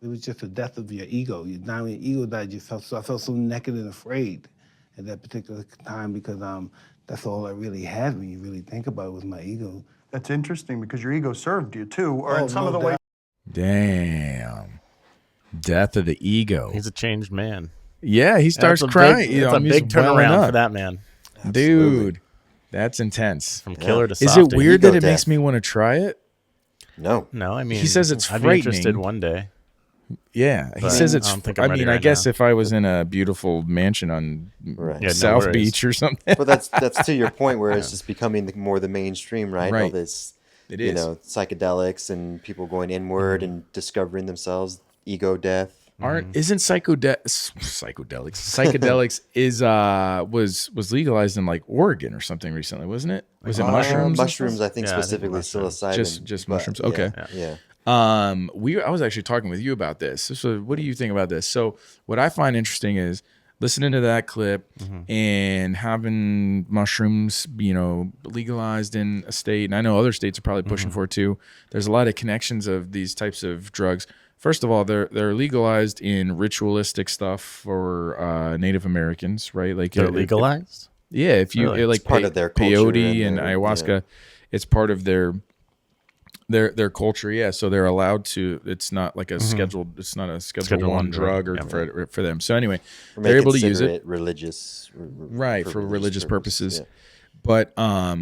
It was just the death of your ego. When your ego died, I felt so naked and afraid at that particular time because that's all I really had when you really think about it was my ego. That's interesting because your ego served you too, or in some of the ways. Damn. Death of the ego. He's a changed man. Yeah, he starts crying. It's a big turnaround for that man. Dude, that's intense. From killer to Is soft. it weird that it makes me want to try it? No. No, I mean, he says it's I'd frightening. be interested one day. Yeah, he But says I it's. don't think I'm I ready mean, I right guess now. if I was in a beautiful mansion on Right. Yeah, no South worries. Beach or something, But that's to your point where it's just becoming more the mainstream, right? All Right. this, It you is. know, psychedelics and people going inward and discovering themselves, ego death. isn't psychedelics is was legalized in like Oregon or something recently, wasn't it? Was it mushrooms? and Mushrooms, stuff? I think Yeah, I think specifically mushrooms. psilocybin. Just but mushrooms? yeah, Okay. Yeah. I was actually talking with you about this. So what do you think about this? So what I find interesting is listening to that clip and having mushrooms, legalized in a state, and I know other states are probably pushing for it too. There's a lot of connections of these types of drugs. First of all, they're legalized in ritualistic stuff for Native Americans, right? Like They're legalized? yeah, if you Really? like It's part of their culture peyote and and their- ayahuasca, it's part of their culture. Yeah, so they're allowed to. It's not like a scheduled. It's not a Schedule Schedule 1 1 drug drug. or Yeah, for them. So anyway, Or they're may able to use consider it. religious, Right, for religious purposes. Yeah. But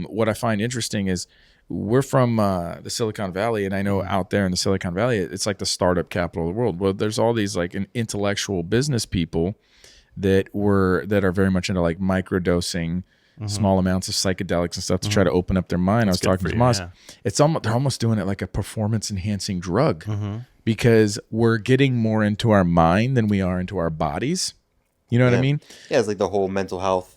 what I find interesting is we're from the Silicon Valley, and I know out there in the Silicon Valley, it's like the startup capital of the world. Well, there's all these like intellectual business people that are very much into like microdosing small amounts of psychedelics and stuff to try to open up their mind. I was good talking for to you, Moss. yeah. It's almost they're almost doing it like a performance enhancing drug because we're getting more into our mind than we are into our bodies. You know what I Yeah. mean? Yeah, it's like the whole mental health,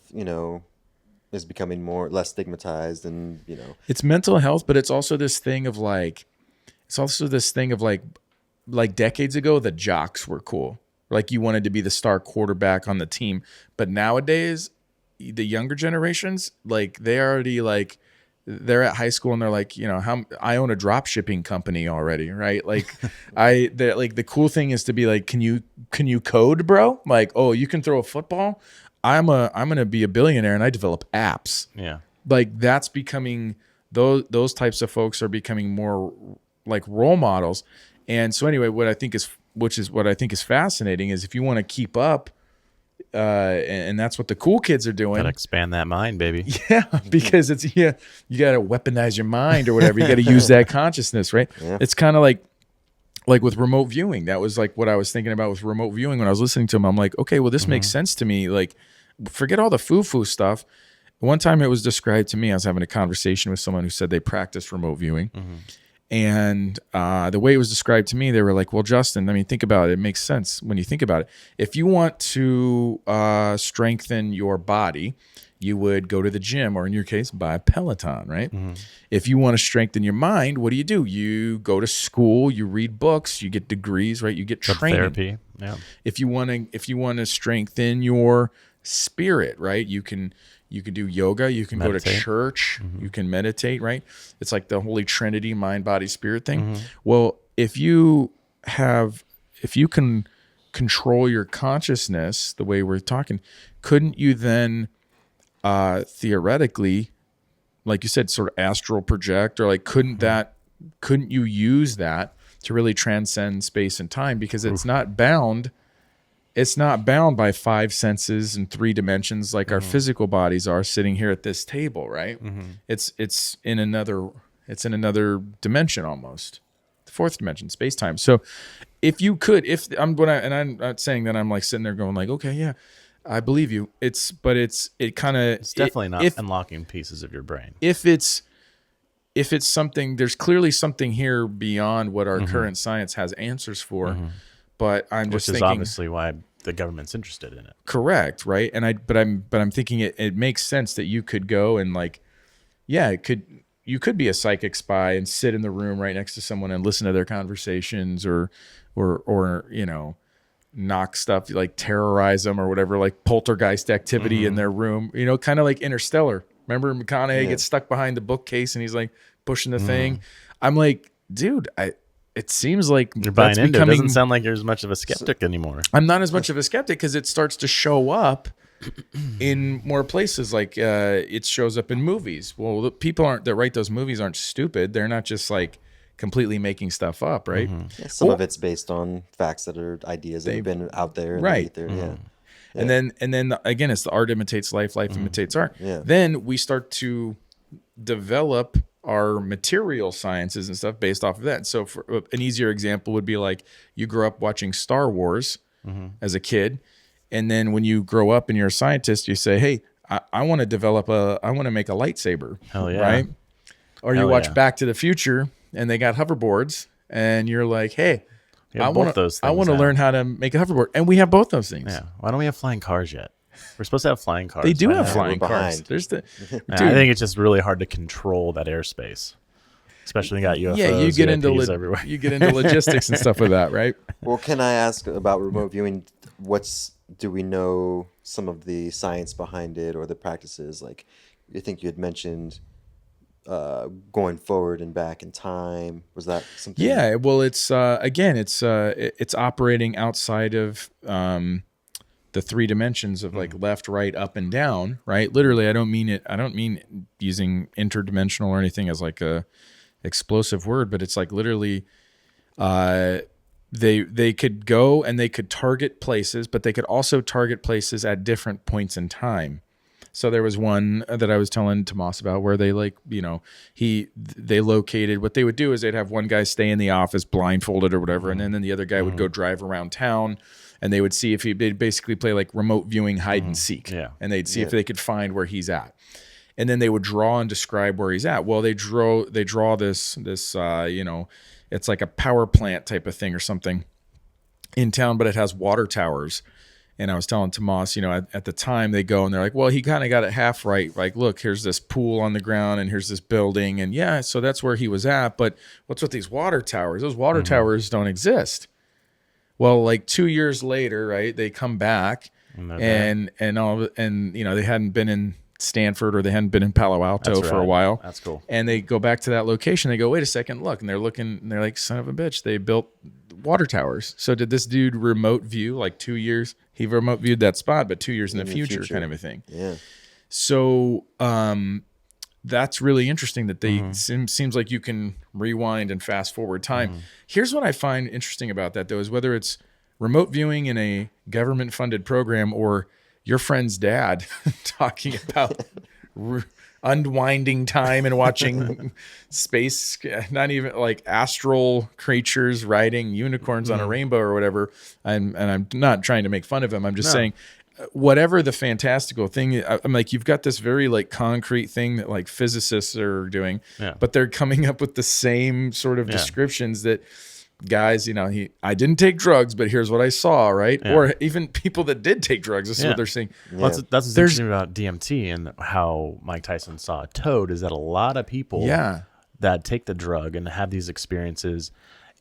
is becoming less stigmatized, and It's mental health, but it's also this thing of like decades ago, the jocks were cool. Like you wanted to be the star quarterback on the team. But nowadays, the younger generations, like they already like they're at high school and they're like, how I own a drop shipping company already, right? Like the cool thing is to be like, can you code, bro? Like, oh, you can throw a football? I'm gonna be a billionaire and I develop apps. Yeah. Like that's becoming those types of folks are becoming more like role models. And so anyway, what I think is fascinating is if you want to keep up, and that's what the cool kids are doing. Gotta expand that mind, baby. Yeah, because you got to weaponize your mind or whatever. You got to use that consciousness, right? Yeah. It's kind of like with remote viewing. That was like what I was thinking about with remote viewing when I was listening to him. I'm like, okay, well, this makes sense to me. Like, forget all the foo-foo stuff. One time it was described to me, I was having a conversation with someone who said they practiced remote viewing. And the way it was described to me, they were like, well, Justin, I mean, think about it. It makes sense when you think about it. If you want to strengthen your body, you would go to the gym, or in your case, buy a Peloton, right? If you want to strengthen your mind, what do? You go to school, you read books, you get degrees, right? You get Go to training. therapy. Yeah. If you want to strengthen your spirit, right? You can do yoga, you can go Meditate. to church, you can meditate, right? It's like the Holy Trinity, mind, body, spirit thing. Well, if you can control your consciousness the way we're talking, couldn't you then theoretically, like you said, sort of astral project, or like couldn't you use that to really transcend space and time, because it's not bound by 5 senses and 3 dimensions like our physical bodies are sitting here at this table, right? It's in another dimension almost. The 4th dimension, space time. So I'm not saying that I'm like sitting there going like, okay, yeah, I believe you. It's Definitely not unlocking pieces of your brain. If it's something, there's clearly something here beyond what our current science has answers for. But I'm Which just is thinking, obviously why the government's interested in it. correct, right? And I'm thinking it makes sense that you could go and like, yeah, you could be a psychic spy and sit in the room right next to someone and listen to their conversations, or knock stuff, like terrorize them or whatever, like poltergeist activity in their room, kind of like Interstellar. Remember McConaughey gets stuck behind the bookcase and he's like pushing the thing. I'm like, dude, it seems like You're buying that's into it. It becoming. doesn't sound like you're as much of a skeptic anymore. I'm not as much of a skeptic because it starts to show up in more places. Like it shows up in movies. Well, the people that write those movies aren't stupid. They're not just like completely making stuff up, right? Yeah, some of it's based on facts that are ideas that have been out there. In Right. The ether. Yeah. And then again, it's the art imitates life, life imitates art. Yeah. Then we start to develop our material sciences and stuff based off of that. So for an easier example would be like you grew up watching Star Wars as a kid. And then when you grow up and you're a scientist, you say, hey, I want to make a lightsaber. Hell yeah. Right. Or you Hell watch yeah. Back to the Future and they got hoverboards and you're like, hey, We have I both want those to things now. learn how to make a hoverboard. And we have both those things. Yeah. Why don't we have flying cars yet? We're supposed to have flying cars. They do by have now. flying We're cars. behind. There's the Yeah, dude, I think it's just really hard to control that airspace, especially when you got UFOs. yeah, you get into UAPs everywhere. you get into logistics and stuff with that, right? Well, can I ask about remote viewing? Do we know some of the science behind it or the practices? Like, I think you had mentioned going forward and back in time. Was that something? Yeah, well, it's again, it's operating outside of the three dimensions of like left, right, up, and down. Right? Literally, I don't mean using interdimensional or anything as like a explosive word, but it's like literally, they could go and they could target places, but they could also target places at different points in time. So there was one that I was telling Tomas about where they they located, what they would do is they'd have one guy stay in the office blindfolded or whatever. And then the other guy would go drive around town and they would see if they'd basically play like remote viewing hide and seek. Yeah. And they'd see if they could find where he's at. And then they would draw and describe where he's at. Well, they draw this, it's like a power plant type of thing or something in town, but it has water towers. And I was telling Tomas, at the time they go and they're like, well, he kind of got it half right. Like, look, here's this pool on the ground and here's this building. And yeah, so that's where he was at. But what's with these water towers? Those water towers don't exist. Well, like 2 years later, right, they come back and they hadn't been in Stanford or they hadn't been in Palo Alto That's for a right. while. That's cool. And they go back to that location. They go, wait a second, look. And they're looking, and they're like, son of a bitch, they built water towers. So did this dude remote view like 2 years? He remote viewed that spot, but 2 years in the future kind of a thing. Yeah. So that's really interesting that they seems like you can rewind and fast forward time. Here's what I find interesting about that though, is whether it's remote viewing in a government funded program or your friend's dad talking about unwinding time and watching space, not even like astral creatures riding unicorns on a rainbow or whatever. And I'm not trying to make fun of him. I'm just saying whatever the fantastical thing, I'm like, you've got this very like concrete thing that like physicists are doing, but they're coming up with the same sort of descriptions that guys, I didn't take drugs, but here's what I saw, right? Yeah. Or even people that did take drugs. This is what they're saying. Well, that's what's interesting about DMT and how Mike Tyson saw a toad is that a lot of people that take the drug and have these experiences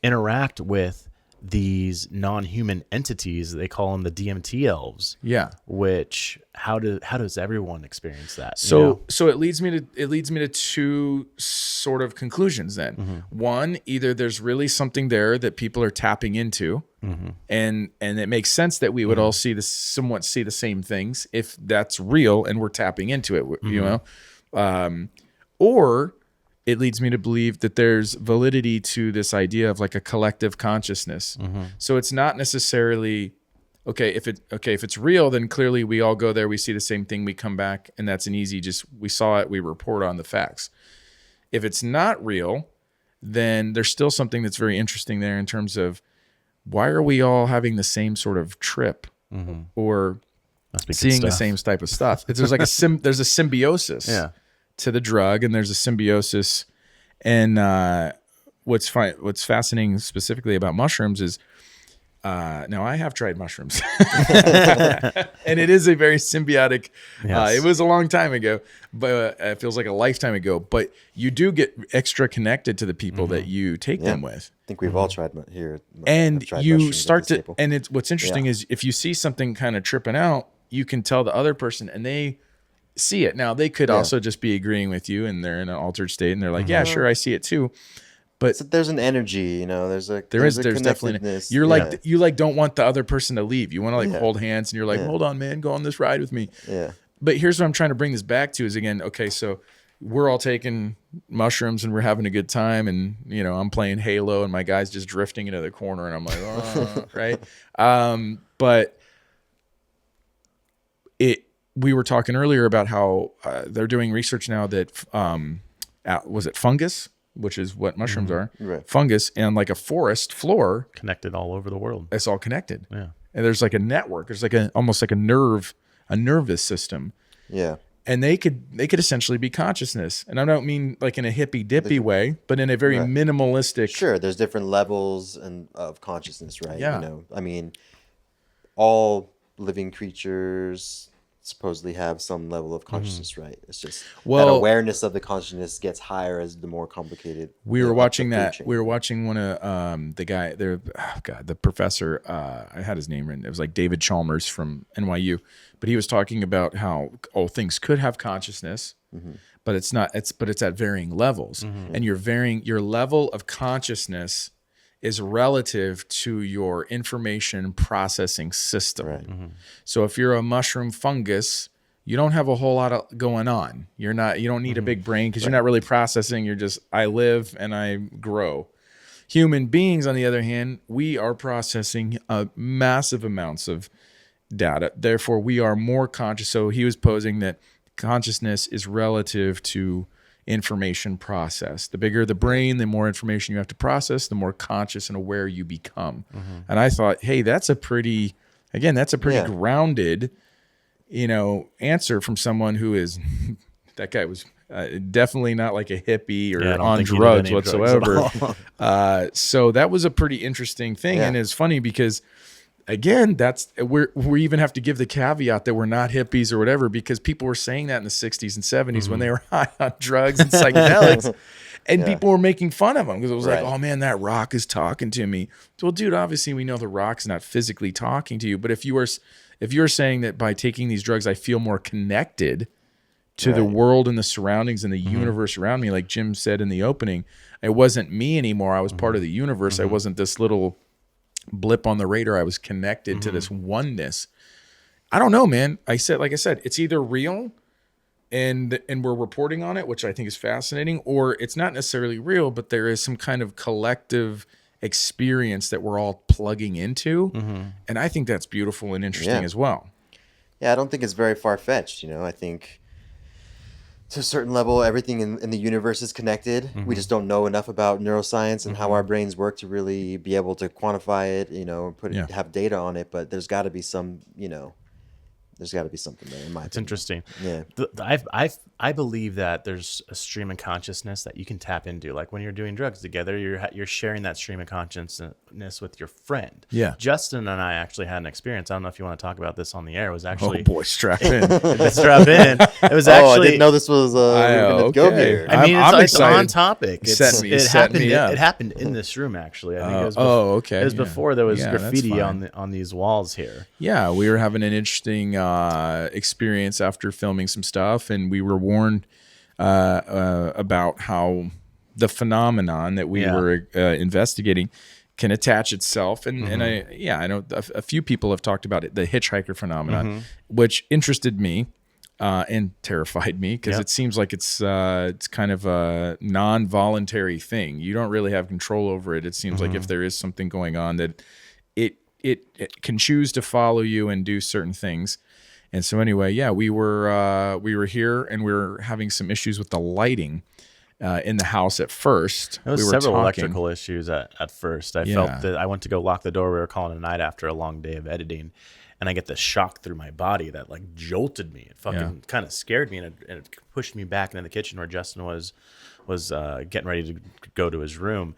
interact with these non-human entities. They call them the DMT elves. Yeah. Which how does everyone experience that? So it leads me to two sort of conclusions then. One, either there's really something there that people are tapping into, and it makes sense that we would all somewhat see the same things if that's real and we're tapping into it, or it leads me to believe that there's validity to this idea of like a collective consciousness. So it's not necessarily if it's real, then clearly we all go there, we see the same thing, we come back, and that's an easy we saw it, we report on the facts. If it's not real, then there's still something that's very interesting there in terms of why are we all having the same sort of trip or seeing the same type of stuff? There's like there's a symbiosis to the drug, and there's a symbiosis. And what's fascinating specifically about mushrooms is now I have tried mushrooms and it is a very symbiotic, it was a long time ago, but it feels like a lifetime ago, but you do get extra connected to the people that you take them with. I think we've all tried here. And tried you mushrooms at start this to, table. and what's interesting is if you see something kind of tripping out, you can tell the other person and they see it. Now they could also just be agreeing with you and they're in an altered state and they're like, yeah, sure, I see it too. But so there's an energy, there's there's definitely, you're like, you like don't want the other person to leave. You want to like hold hands and you're like, hold on, man, go on this ride with me. Yeah. But here's what I'm trying to bring this back to is again, okay, so we're all taking mushrooms and we're having a good time and, I'm playing Halo and my guy's just drifting into the corner and I'm like, oh, right. But we were talking earlier about how they're doing research now that was it fungus, which is what mushrooms are, Right. fungus, and like a forest floor. Connected all over the world. It's all connected. Yeah. And there's like a network. There's like almost like a nervous system. Yeah. And they could essentially be consciousness. And I don't mean like in a hippy dippy way, but in a very Right. minimalistic. Sure, there's different levels of consciousness, right? Yeah. You know, I mean, all living creatures supposedly have some level of consciousness, right? It's just that Well- awareness of the consciousness gets higher as the more complicated. We were the watching food that. chain. We were watching one of the guy there. Oh God, the professor. I had his name written. It was like David Chalmers from NYU, but he was talking about how all things could have consciousness, but it's not. But it's at varying levels, and your level of consciousness is relative to your information processing system. Right. So if you're a mushroom fungus, you don't have a whole lot of going on. You don't need a big brain because you're not really processing. You're just, I live and I grow. Human beings, on the other hand, we are processing massive amounts of data. Therefore, we are more conscious. So he was posing that consciousness is relative to information process. The bigger the brain, the more information you have to process, the more conscious and aware you become. And I thought, hey, that's a pretty Yeah. grounded, answer from someone who is, that guy was definitely not like a hippie or Yeah, I don't on think he did drugs any drugs at whatsoever. So that was a pretty interesting thing. Yeah. And it's funny because again, we even have to give the caveat that we're not hippies or whatever, because people were saying that in the 60s and 70s when they were high on drugs and psychedelics. And people were making fun of them because it was Right. like, oh man, that rock is talking to me. Well, dude, obviously we know the rock's not physically talking to you. But if you're saying that by taking these drugs, I feel more connected to the world and the surroundings and the universe around me, like Jim said in the opening, it wasn't me anymore. I was part of the universe. I wasn't this little blip on the radar. I was connected to this oneness. I don't know, man. Like I said, it's either real and we're reporting on it, which I think is fascinating, or it's not necessarily real, but there is some kind of collective experience that we're all plugging into. And I think that's beautiful and interesting Yeah. as well. Yeah, I don't think it's very far-fetched, I think to a certain level, everything in the universe is connected. We just don't know enough about neuroscience and how our brains work to really be able to quantify it, and have data on it. But there's got to be some, there's got to be something there, in my It's opinion. interesting. Yeah. I believe that there's a stream of consciousness that you can tap into. Like when you're doing drugs together, you're sharing that stream of consciousness with your friend. Yeah. Justin and I actually had an experience. I don't know if you want to talk about this on the air. It was actually Oh boy, strap in. strap in. It was I actually. didn't know this was we were gonna go okay. here. I mean, I'm it's excited. on topic. It Set me up. It happened in this room actually. I think it was. okay. It was Yeah. before there was Yeah, that's graffiti fine. on these walls here. Yeah, we were having an interesting experience after filming some stuff, and we were warned about how the phenomenon that we were investigating can attach itself. And I know a few people have talked about it, the hitchhiker phenomenon, which interested me and terrified me because it seems like it's kind of a non-voluntary thing. You don't really have control over it. It seems like if there is something going on that it can choose to follow you and do certain things. And so anyway, we were here and we were having some issues with the lighting in the house at first. There was we were several talking. electrical issues at first. I felt that I went to go lock the door. We were calling it a night after a long day of editing, and I get this shock through my body that like jolted me. It fucking kind of scared me, and it pushed me back into the kitchen where Justin was getting ready to go to his room.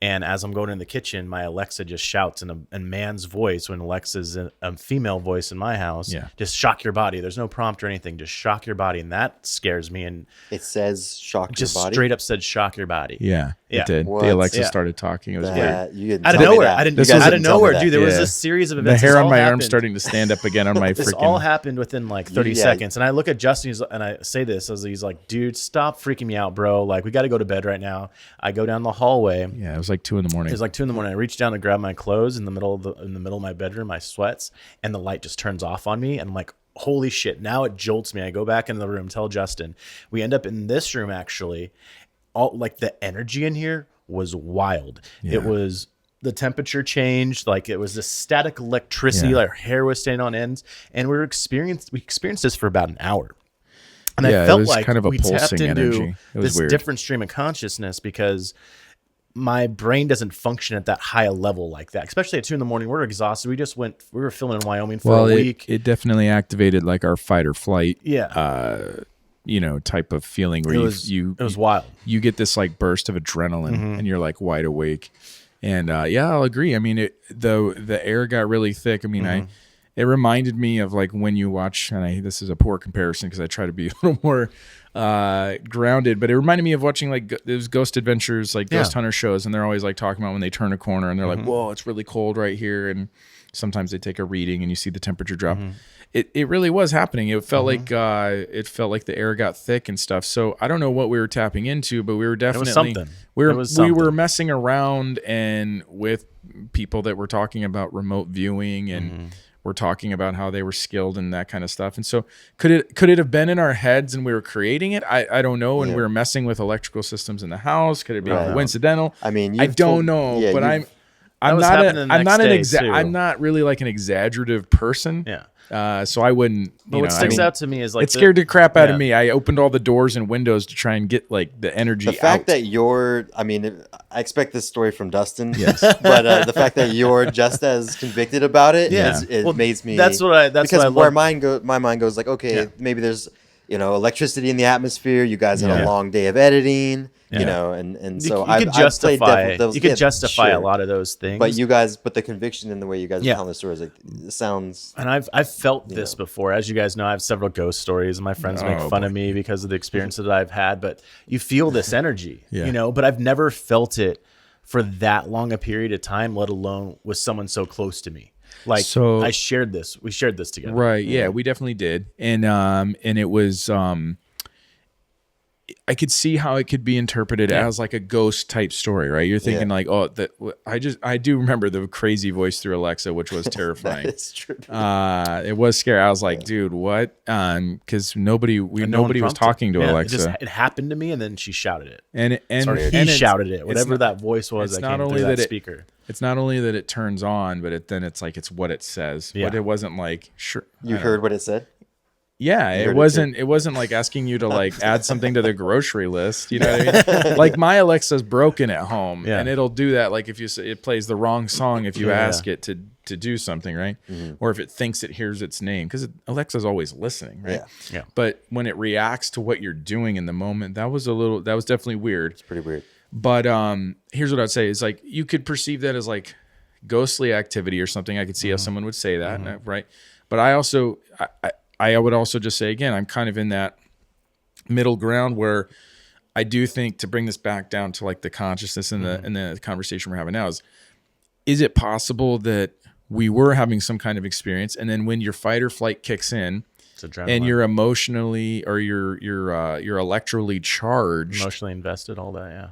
And as I'm going in the kitchen, my Alexa just shouts in a man's voice, when Alexa's a female voice in my house. Just shock your body. There's no prompt or anything. Just shock your body. And that scares me. And It says shock your just body. straight up said shock your body. Yeah, Yeah. it did. What? The Alexa Yeah. started talking. It was weird. That, you didn't Out of tell me nowhere. that. I didn't. You guys Out of didn't tell me nowhere, that. dude. There was Yeah. a series of The events. hair This on all my arm happened- starting to stand up again on my This freaking. all happened within like 30 Yeah. seconds. And I look at Justin and I say this as he's like, dude, stop freaking me out, bro. Like, we got to go to bed right now. I go down the hallway. Yeah, it was like 2 a.m. It was like 2 a.m. I reach down to grab my clothes in the middle of my bedroom, my sweats, and the light just turns off on me. And I'm like, holy shit. Now it jolts me. I go back into the room, tell Justin. We end up in this room actually. All like the energy in here was wild. It was the temperature changed, like it was this static electricity, like our hair was standing on ends, and we experienced this for about an hour. And Yeah, I it felt was like kind of a we tapped pulsing into energy. It was this weird. different stream of consciousness because my brain doesn't function at that high a level like that, especially at 2 a.m. We were exhausted. We were filming in Wyoming for a week. It definitely activated like our fight or flight, Yeah. Type of feeling where It was wild. You get this like burst of adrenaline and you're like wide awake. And I'll agree. I mean, the air got really thick. I mean, it reminded me of like when you watch, and this is a poor comparison because I try to be a little more grounded, but it reminded me of watching like those Ghost Adventures, like Ghost Hunter shows, and they're always like talking about when they turn a corner and they're like, whoa, it's really cold right here. And sometimes they take a reading and you see the temperature drop. It really was happening. It felt like the air got thick and stuff. So I don't know what we were tapping into, but we were definitely something. We It was something. were messing around and with people that were talking about remote viewing and we're talking about how they were skilled and that kind of stuff. And so could it have been in our heads and we were creating it? I don't know. And we were messing with electrical systems in the house. Could it be coincidental? I mean, I don't know, but I'm was not happening the next day, too. I'm not really like an exaggerative person. Yeah. So I wouldn't. But what sticks out to me is like it scared the crap out of me. I opened all the doors and windows to try and get like the energy. The fact out. that I expect this story from Dustin. Yes, but the fact that you're just as convicted about it, makes me. That's what I love. My mind goes like, okay, maybe there's electricity in the atmosphere. You guys had a long day of editing. And so you could justify a lot of those things. But the conviction in the way you guys are telling the story is like, it sounds. And I've felt this before. As you guys know, I have several ghost stories, and my friends make fun of me because of the experiences that I've had. But you feel this energy, but I've never felt it for that long a period of time, let alone with someone so close to me. Like, so we shared this together. Right. Yeah, we definitely did. And it was, I could see how it could be interpreted as like a ghost type story, right? You're thinking like, I do remember the crazy voice through Alexa, which was terrifying. That's true. It was scary. I was like, dude, what? Because nobody was talking to Alexa. It happened to me, and then she shouted it. And he shouted it. Whatever that voice was, it's that not came only through that that speaker. It's not only that it turns on, but then it's like it's what it says. Yeah. But it wasn't like sure. You heard what it said? Yeah, it wasn't like asking you to like add something to the grocery list. You know what I mean? Like my Alexa's broken at home, and it'll do that. Like if it plays the wrong song if you ask it to do something, right? Or if it thinks it hears its name, because Alexa's always listening, right? Yeah. But when it reacts to what you're doing in the moment, that was definitely weird. It's pretty weird. But here's what I'd say is like you could perceive that as like ghostly activity or something. I could see how someone would say that, right? But I would also just say again, I'm kind of in that middle ground where I do think, to bring this back down to like the consciousness and the conversation we're having now, is it possible that we were having some kind of experience, and then when your fight or flight kicks in, and you're emotionally or you're electrically charged, emotionally invested, all that, yeah.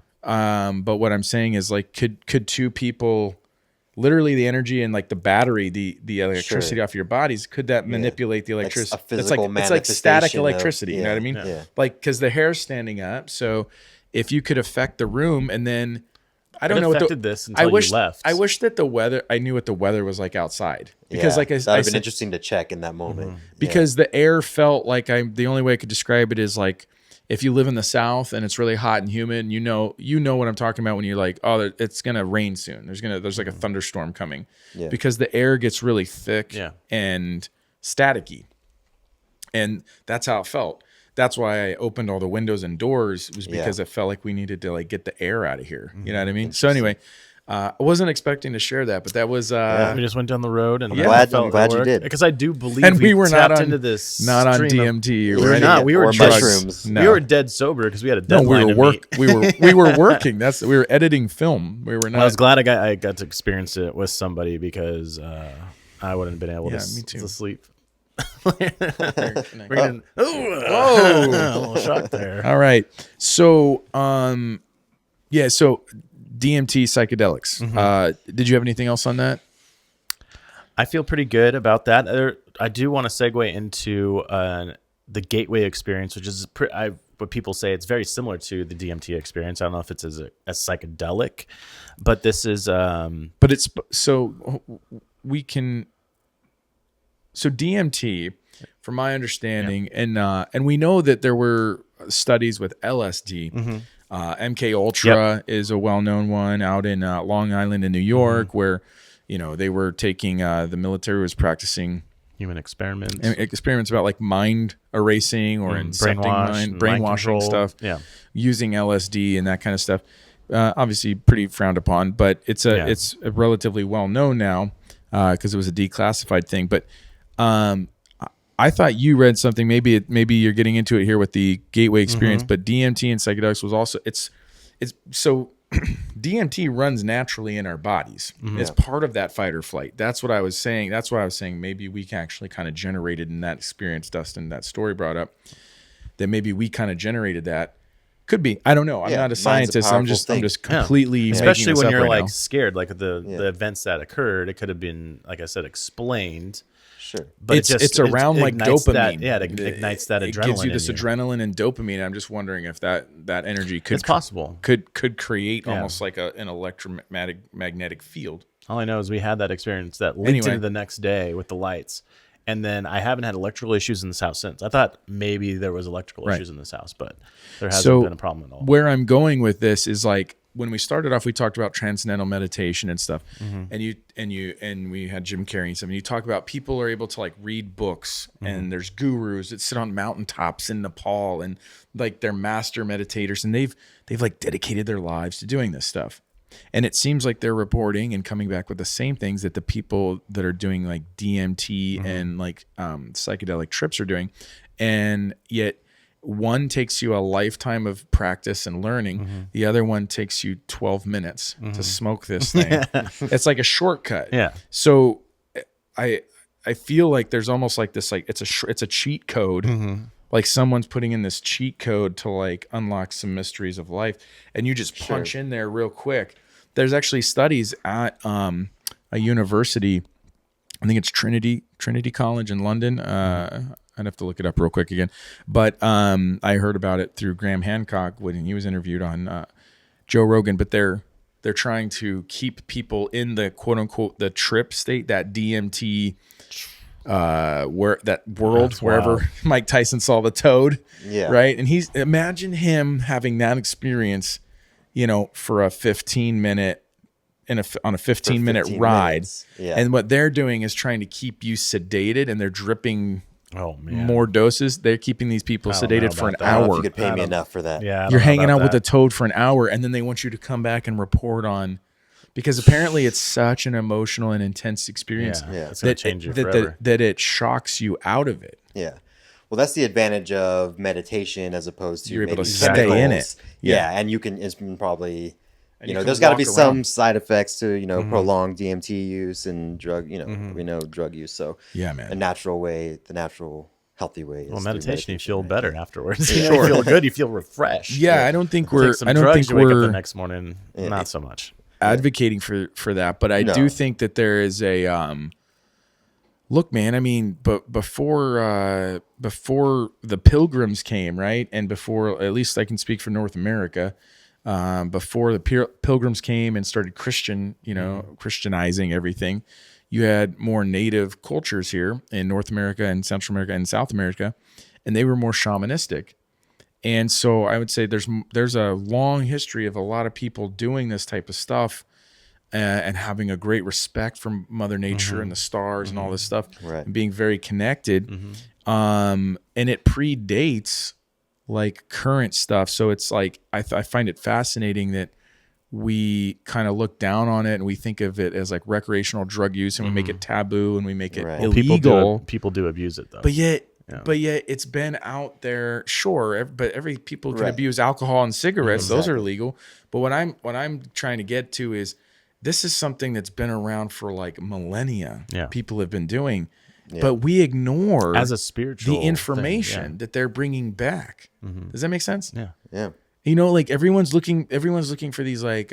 But what I'm saying is like, could two people, literally the energy and like the battery, the electricity off your bodies, could that manipulate the electricity? Like a physical it's like static manifestation electricity. You know what I mean? Yeah. Like, because the hair's standing up. So if you could affect the room, and then I don't know what this until you left. I wish that I knew what the weather was like outside, because like that would have been interesting to check in that moment. Because the air felt like the only way I could describe it is like, if you live in the South and it's really hot and humid, and you know what I'm talking about when you're like, oh, it's gonna rain soon. There's like a thunderstorm coming, because the air gets really thick and staticky, and that's how it felt. That's why I opened all the windows and doors, was because it felt like we needed to like get the air out of here. You know what I mean? So anyway, I wasn't expecting to share that, but that was. We just went down the road, and I'm glad you did, because I do believe and we were tapped not into this. Not on DMT. We were not. We were or mushrooms. We were dead sober because we had a deadline. We were working. We were editing film. We were not. Well, I was glad I got to experience it with somebody, because I wouldn't have been able to sleep. Whoa! A little shock there. All right. So, so DMT psychedelics. Did you have anything else on that? I feel pretty good about that. I do want to segue into the gateway experience, which is what people say it's very similar to the DMT experience. I don't know if it's as psychedelic, but this is. But it's so we can. So DMT, from my understanding, and we know that there were studies with LSD. MK Ultra is a well-known one out in Long Island in New York, where they were taking the military was practicing Human experiments. experiments about like mind erasing or incepting brainwashing control. stuff. Yeah. Using LSD and that kind of stuff. Obviously, pretty frowned upon, but it's a relatively well known now because it was a declassified thing. But I thought you read something. Maybe you're getting into it here with the gateway experience. But DMT and psychedelics was also it's so DMT runs naturally in our bodies. It's part of that fight or flight. That's what I was saying. That's why I was saying maybe we can actually kind of generated in that experience. Dustin, that story brought up that maybe we kind of generated that. Could be. I don't know. I'm not a scientist. I'm just completely especially when you're right like now. scared, like the events that occurred. It could have been, like I said, explained. Sure. But it's around like dopamine. It ignites that adrenaline. It gives you this in adrenaline and dopamine. I'm just wondering if that energy could It's possible. could create almost like an electromagnetic field. All I know is we had that experience that linked Anyway. into the next day with the lights. And then I haven't had electrical issues in this house since. I thought maybe there was electrical issues in this house, but there hasn't been a problem at all. Where I'm going with this is like when we started off, we talked about transcendental meditation and stuff, and we had Jim Carey and stuff. And you talk about people are able to like read books, and there's gurus that sit on mountaintops in Nepal, and like they're master meditators, and they've like dedicated their lives to doing this stuff. And it seems like they're reporting and coming back with the same things that the people that are doing like DMT and like psychedelic trips are doing. And yet one takes you a lifetime of practice and learning. The other one takes you 12 minutes to smoke this thing. It's like a shortcut. Yeah. So I feel like there's almost like this, like it's a cheat code. Like someone's putting in this cheat code to like unlock some mysteries of life, and you just punch in there real quick. There's actually studies at a university, I think it's Trinity College in London. I'd have to look it up real quick again, but I heard about it through Graham Hancock when he was interviewed on Joe Rogan. But they're trying to keep people in the quote unquote the trip state, that DMT. Where that world wherever Mike Tyson saw the toad, right? And imagine him having that experience, for a 15-minute on a 15-minute ride, and what they're doing is trying to keep you sedated, and they're dripping more doses. They're keeping these people sedated for an I don't know hour. if you could pay me enough for that. Yeah, You're hanging out with the toad for an hour, and then they want you to come back and report on. Because apparently it's such an emotional and intense experience it's gonna change you forever. that it shocks you out of it. Yeah. Well, that's the advantage of meditation as opposed to You're able maybe to stay in chemicals. it. Yeah, and you can. It's probably, you can there's got to walk be around. some side effects to prolonged DMT use and drug. We know drug use. So Yeah, man. the natural healthy way. Is Well, through meditation, you feel right? better afterwards. You feel good. You feel refreshed. Yeah, I don't think Take we're. some I don't drugs, think you wake up we're the next morning. Not so much. advocating for that, but I do think that there is a look, man. I mean, but before the Pilgrims came, right, and before, at least I can speak for North America, before the Pilgrims came and started Christianizing everything, you had more native cultures here in North America and Central America and South America, and they were more shamanistic. And so I would say there's a long history of a lot of people doing this type of stuff and having a great respect for Mother Nature and the stars and all this stuff, and being very connected. And it predates like current stuff. So it's like I find it fascinating that we kind of look down on it and we think of it as like recreational drug use, and we make it taboo and we make it illegal. People do abuse it though. But yet it's been out there, sure. But every people can abuse alcohol and cigarettes; those are illegal. But what I'm trying to get to is this is something that's been around for like millennia. Yeah. People have been doing, but we ignore as a spiritual the information thing, that they're bringing back. Does that make sense? Yeah. You know, like everyone's looking for these like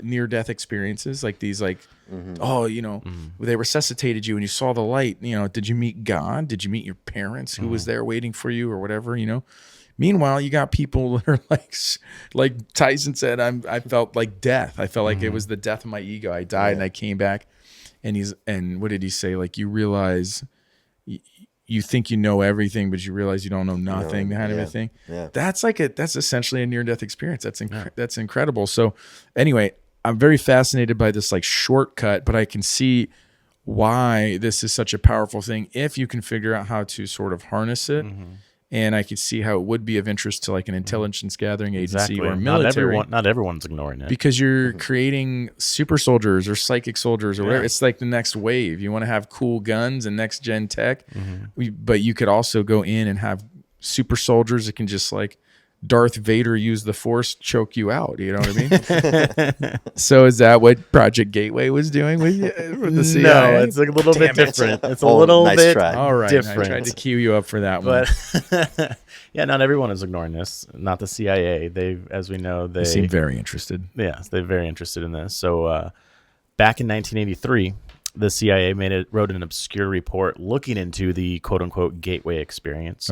near-death experiences, like these like, they resuscitated you and you saw the light. You know, did you meet God? Did you meet your parents who was there waiting for you or whatever? You know. Meanwhile, you got people that are like Tyson said, I felt like death. I felt like it was the death of my ego. I died and I came back, and what did he say? Like you realize you think you know everything, but you realize you don't know nothing, kind of a thing. Yeah. That's essentially a near-death experience. That's incredible. So anyway, I'm very fascinated by this like shortcut, but I can see why this is such a powerful thing if you can figure out how to sort of harness it. And I could see how it would be of interest to like an intelligence gathering agency or military. Not everyone's ignoring it. Because you're creating super soldiers or psychic soldiers or whatever. It's like the next wave. You want to have cool guns and next gen tech, but you could also go in and have super soldiers that can just like Darth Vader use the Force, choke you out. You know what I mean? So is that what Project Gateway was doing with the CIA? No, it's a little bit different. It's a little nice bit try. All right, different. I tried to cue you up for that one. But yeah, not everyone is ignoring this. Not the CIA. They, as we know, they Seem very interested. Yes, they're very interested in this. So back in 1983, the CIA wrote an obscure report looking into the quote-unquote gateway experience,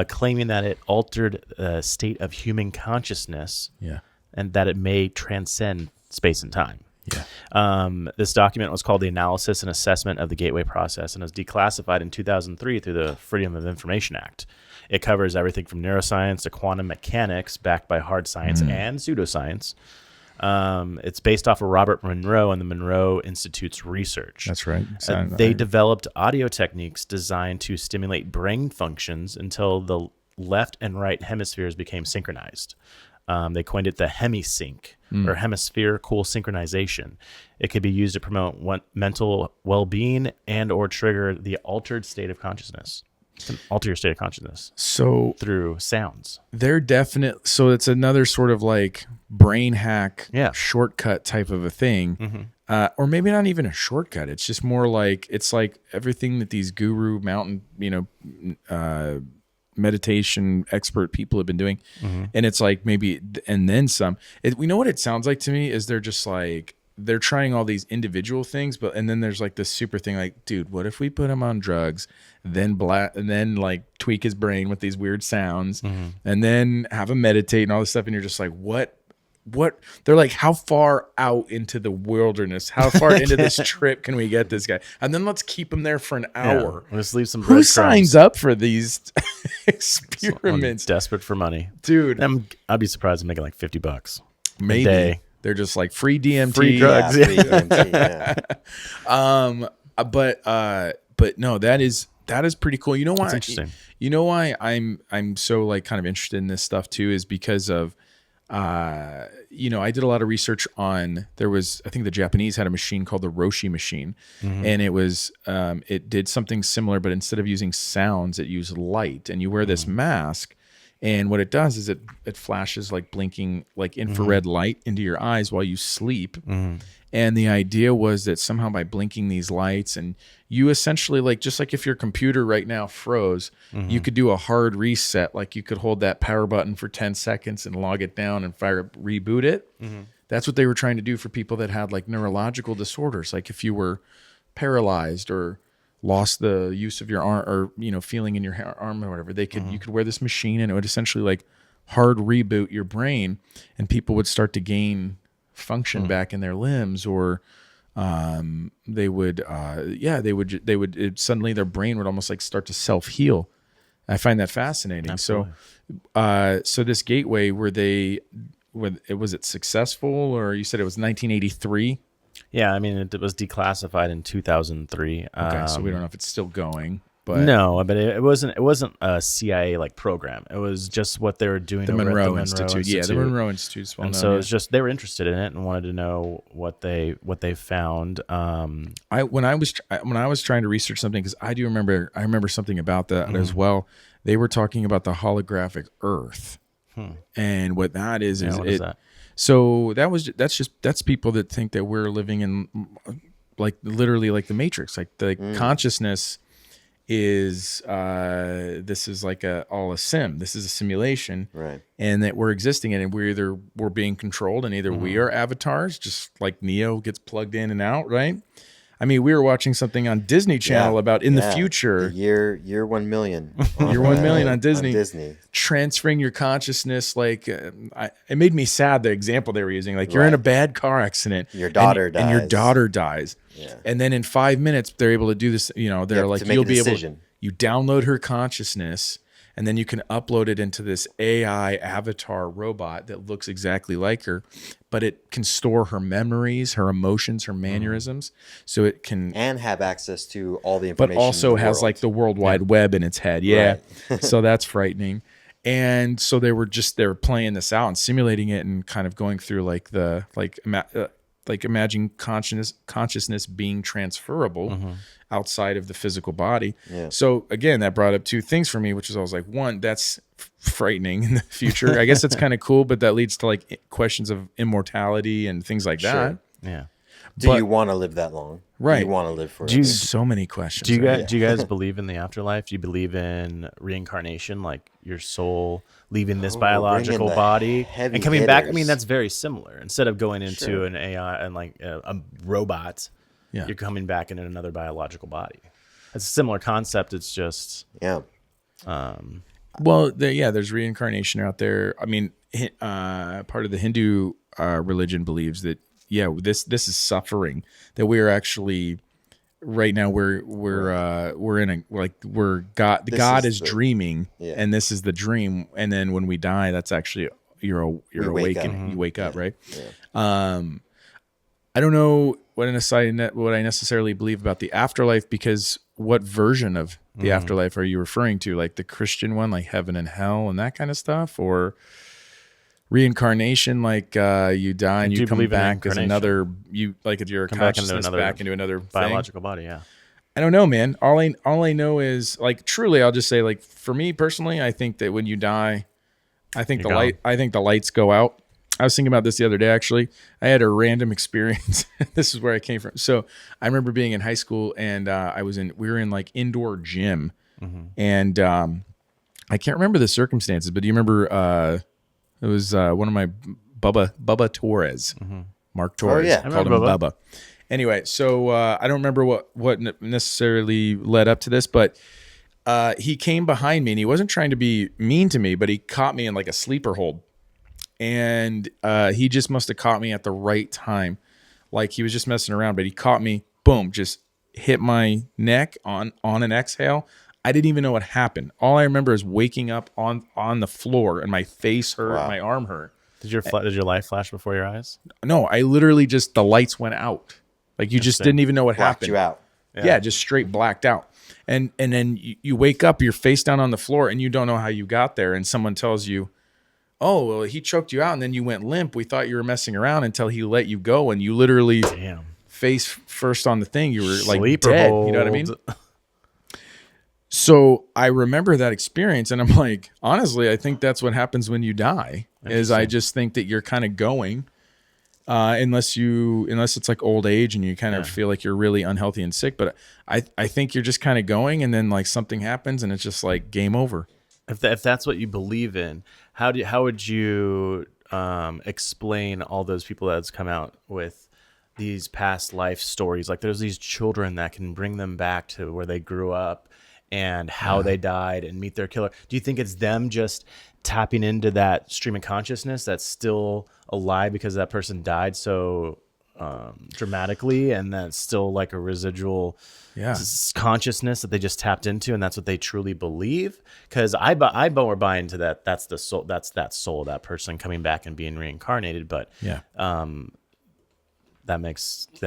claiming that it altered the state of human consciousness and that it may transcend space and time. This document was called the Analysis and Assessment of the Gateway Process and was declassified in 2003 through the Freedom of Information Act. It covers everything from neuroscience to quantum mechanics backed by hard science and pseudoscience. It's based off of Robert Monroe and the Monroe Institute's research. That's right. They developed audio techniques designed to stimulate brain functions until the left and right hemispheres became synchronized. They coined it the hemisync or hemispherical synchronization. It could be used to promote mental well-being and or trigger the altered state of consciousness. It can alter your state of consciousness. So through sounds. They're definite. So it's another sort of like brain hack shortcut type of a thing. Or maybe not even a shortcut. It's just more like, it's like everything that these guru mountain, meditation expert people have been doing. And it's like maybe, and then some. We know what it sounds like to me is they're just like, they're trying all these individual things, and then there's like this super thing like, dude, what if we put him on drugs, then like tweak his brain with these weird sounds, and then have him meditate and all this stuff, and you're just like, what? They're like, how far out into the wilderness, how far into this trip can we get this guy? And then let's keep him there for an hour. Let's leave some Who signs up for these experiments? Desperate for money, dude. I'd be surprised I'm making like $50 maybe a day. They're just like free DMT, free drugs. Free DMT, but no, that is pretty cool. You know why? That's interesting. You know why I'm so like kind of interested in this stuff too is because of I did a lot of research on, I think the Japanese had a machine called the Roshi machine, and it was it did something similar, but instead of using sounds, it used light, and you wear this mask. And what it does is it flashes like blinking like infrared light into your eyes while you sleep. And the idea was that somehow by blinking these lights, and you essentially like, just like if your computer right now froze, you could do a hard reset. Like you could hold that power button for 10 seconds and log it down and reboot it. That's what they were trying to do for people that had like neurological disorders. Like if you were paralyzed or lost the use of your arm, or feeling in your arm or whatever, you could wear this machine and it would essentially like hard reboot your brain, and people would start to gain function back in their limbs, or they would suddenly their brain would almost like start to self-heal. I find that fascinating. Absolutely. So this gateway, was it successful, or you said it was 1983? Yeah, I mean, it was declassified in 2003. Okay, so we don't know if it's still going. But no, but it wasn't a CIA like program. It was just what they were doing. The Monroe Institute. Yeah, the Monroe Institute. And so it's just they were interested in it and wanted to know what they found. When I was trying to research something, because I remember something about that as well. They were talking about the holographic Earth, and what that is that? So that's people that think that we're living in like literally like the Matrix, like the consciousness is this is like all a sim. This is a simulation, right? And that we're existing in, and we're being controlled, and either we are avatars, just like Neo gets plugged in and out, right? I mean, we were watching something on Disney Channel about in the future. Year 1 million. Year 1 million on Disney. On Disney. Transferring your consciousness, like it made me sad, the example they were using. Like you're in a bad car accident. Your daughter dies. And your daughter dies. Yeah. And then in 5 minutes, they're able to do this. They're like, to make you'll a be decision. able. You download her consciousness, and then you can upload it into this AI avatar robot that looks exactly like her, but it can store her memories, her emotions, her mannerisms, so it can, And have access to all the but information. also in the has world. like the World Wide Web in its head. Yeah. Right. So that's frightening. And so they were playing this out and simulating it and kind of going through like imagining consciousness being transferable outside of the physical body. Yeah. So again, that brought up two things for me, which is I was like, one, that's frightening in the future. I guess that's kind of cool, but that leads to like questions of immortality and things like that. Sure. Yeah. Do But- you want to live that long? Right. Do you want to live forever? you- So many questions. Do you right? guys do you guys believe in the afterlife? Do you believe in reincarnation, like your soul leaving this biological bringing the body heavy and coming back? I mean, hitters. that's very similar. Instead of going into Sure. an AI and like a robot, Yeah. you're coming back in another biological body. It's a similar concept. It's just Yeah. Well, there's reincarnation out there. I mean, part of the Hindu religion believes that this is suffering, that we are actually right now we're in a God. This God is is the- dreaming, Yeah. and this is the dream. And then when we die, that's actually you're wake awake up. and you wake up, right? Yeah. I don't know what I necessarily believe about the afterlife, because what version of the afterlife are you referring to? Like the Christian one, like heaven and hell and that kind of stuff, or reincarnation, like you die and Do you you come believe in back as reincarnation? another if you're Come back into consciousness another back into another thing? biological body. Yeah. I don't know, man. All I know is like truly, I'll just say like for me personally, I think that when you die, I think the lights go out. I was thinking about this the other day, actually. I had a random experience. This is where I came from. So I remember being in high school, and we were in like indoor gym, and I can't remember the circumstances, but do you remember? It was one of my Bubba Torres, Mark Torres. yeah. I Called him remember Bubba. Bubba. Anyway, so I don't remember what necessarily led up to this, but he came behind me, and he wasn't trying to be mean to me, but he caught me in like a sleeper hold. And he just must have caught me at the right time. Like he was just messing around, but he caught me, boom, just hit my neck on an exhale. I didn't even know what happened. All I remember is waking up on the floor, and my face hurt, my arm hurt. Did your life flash before your eyes? No, I literally just, the lights went out. Like you just didn't even know what Blacked happened. you out. Yeah, just straight blacked out. And then you wake up, you're face down on the floor, and you don't know how you got there. And someone tells you, oh, well, he choked you out, and then you went limp. We thought you were messing around until he let you go, and you literally face first on the thing. You were like Sleeper dead. hold. You know what I mean? So I remember that experience, and I'm like, honestly, I think that's what happens when you die. Is I just think that you're kind of going, unless it's like old age and you kind of feel like you're really unhealthy and sick. But I think you're just kind of going, and then like something happens, and it's just like game over. If that's what you believe in, how would you explain all those people that's come out with these past life stories? Like there's these children that can bring them back to where they grew up and how they died and meet their killer. Do you think it's them just tapping into that stream of consciousness that's still alive because that person died so dramatically, and that's still like a residual consciousness that they just tapped into, and that's what they truly believe? Because I more buy into that. That's the soul. That's that soul, that person coming back and being reincarnated. But that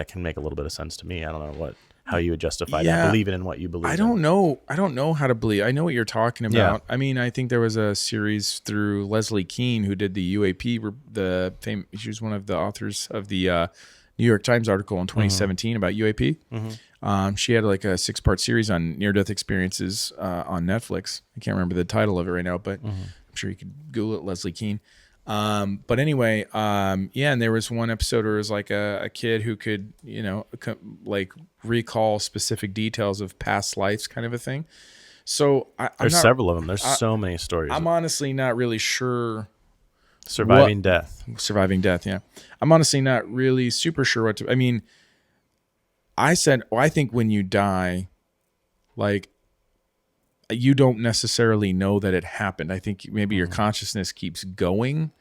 can make a little bit of sense to me. I don't know how you would justify that, believing in what you believe. I don't know how to believe. I know what you're talking about. I mean, I think there was a series through Leslie Kean who did the UAP. She was one of the authors of the New York Times article in 2017 about UAP. She had like a 6-part series on near-death experiences on Netflix. I can't remember the title of it right now, but I'm sure you could Google it, Leslie Kean. But anyway, and there was one episode where it was like a kid who could, like recall specific details of past lives, kind of a thing. So There's several of them. There's so many stories. I'm honestly not really sure. Surviving death, yeah. I'm honestly not really super sure what to. I mean, I think when you die, like, you don't necessarily know that it happened. I think maybe your consciousness keeps going.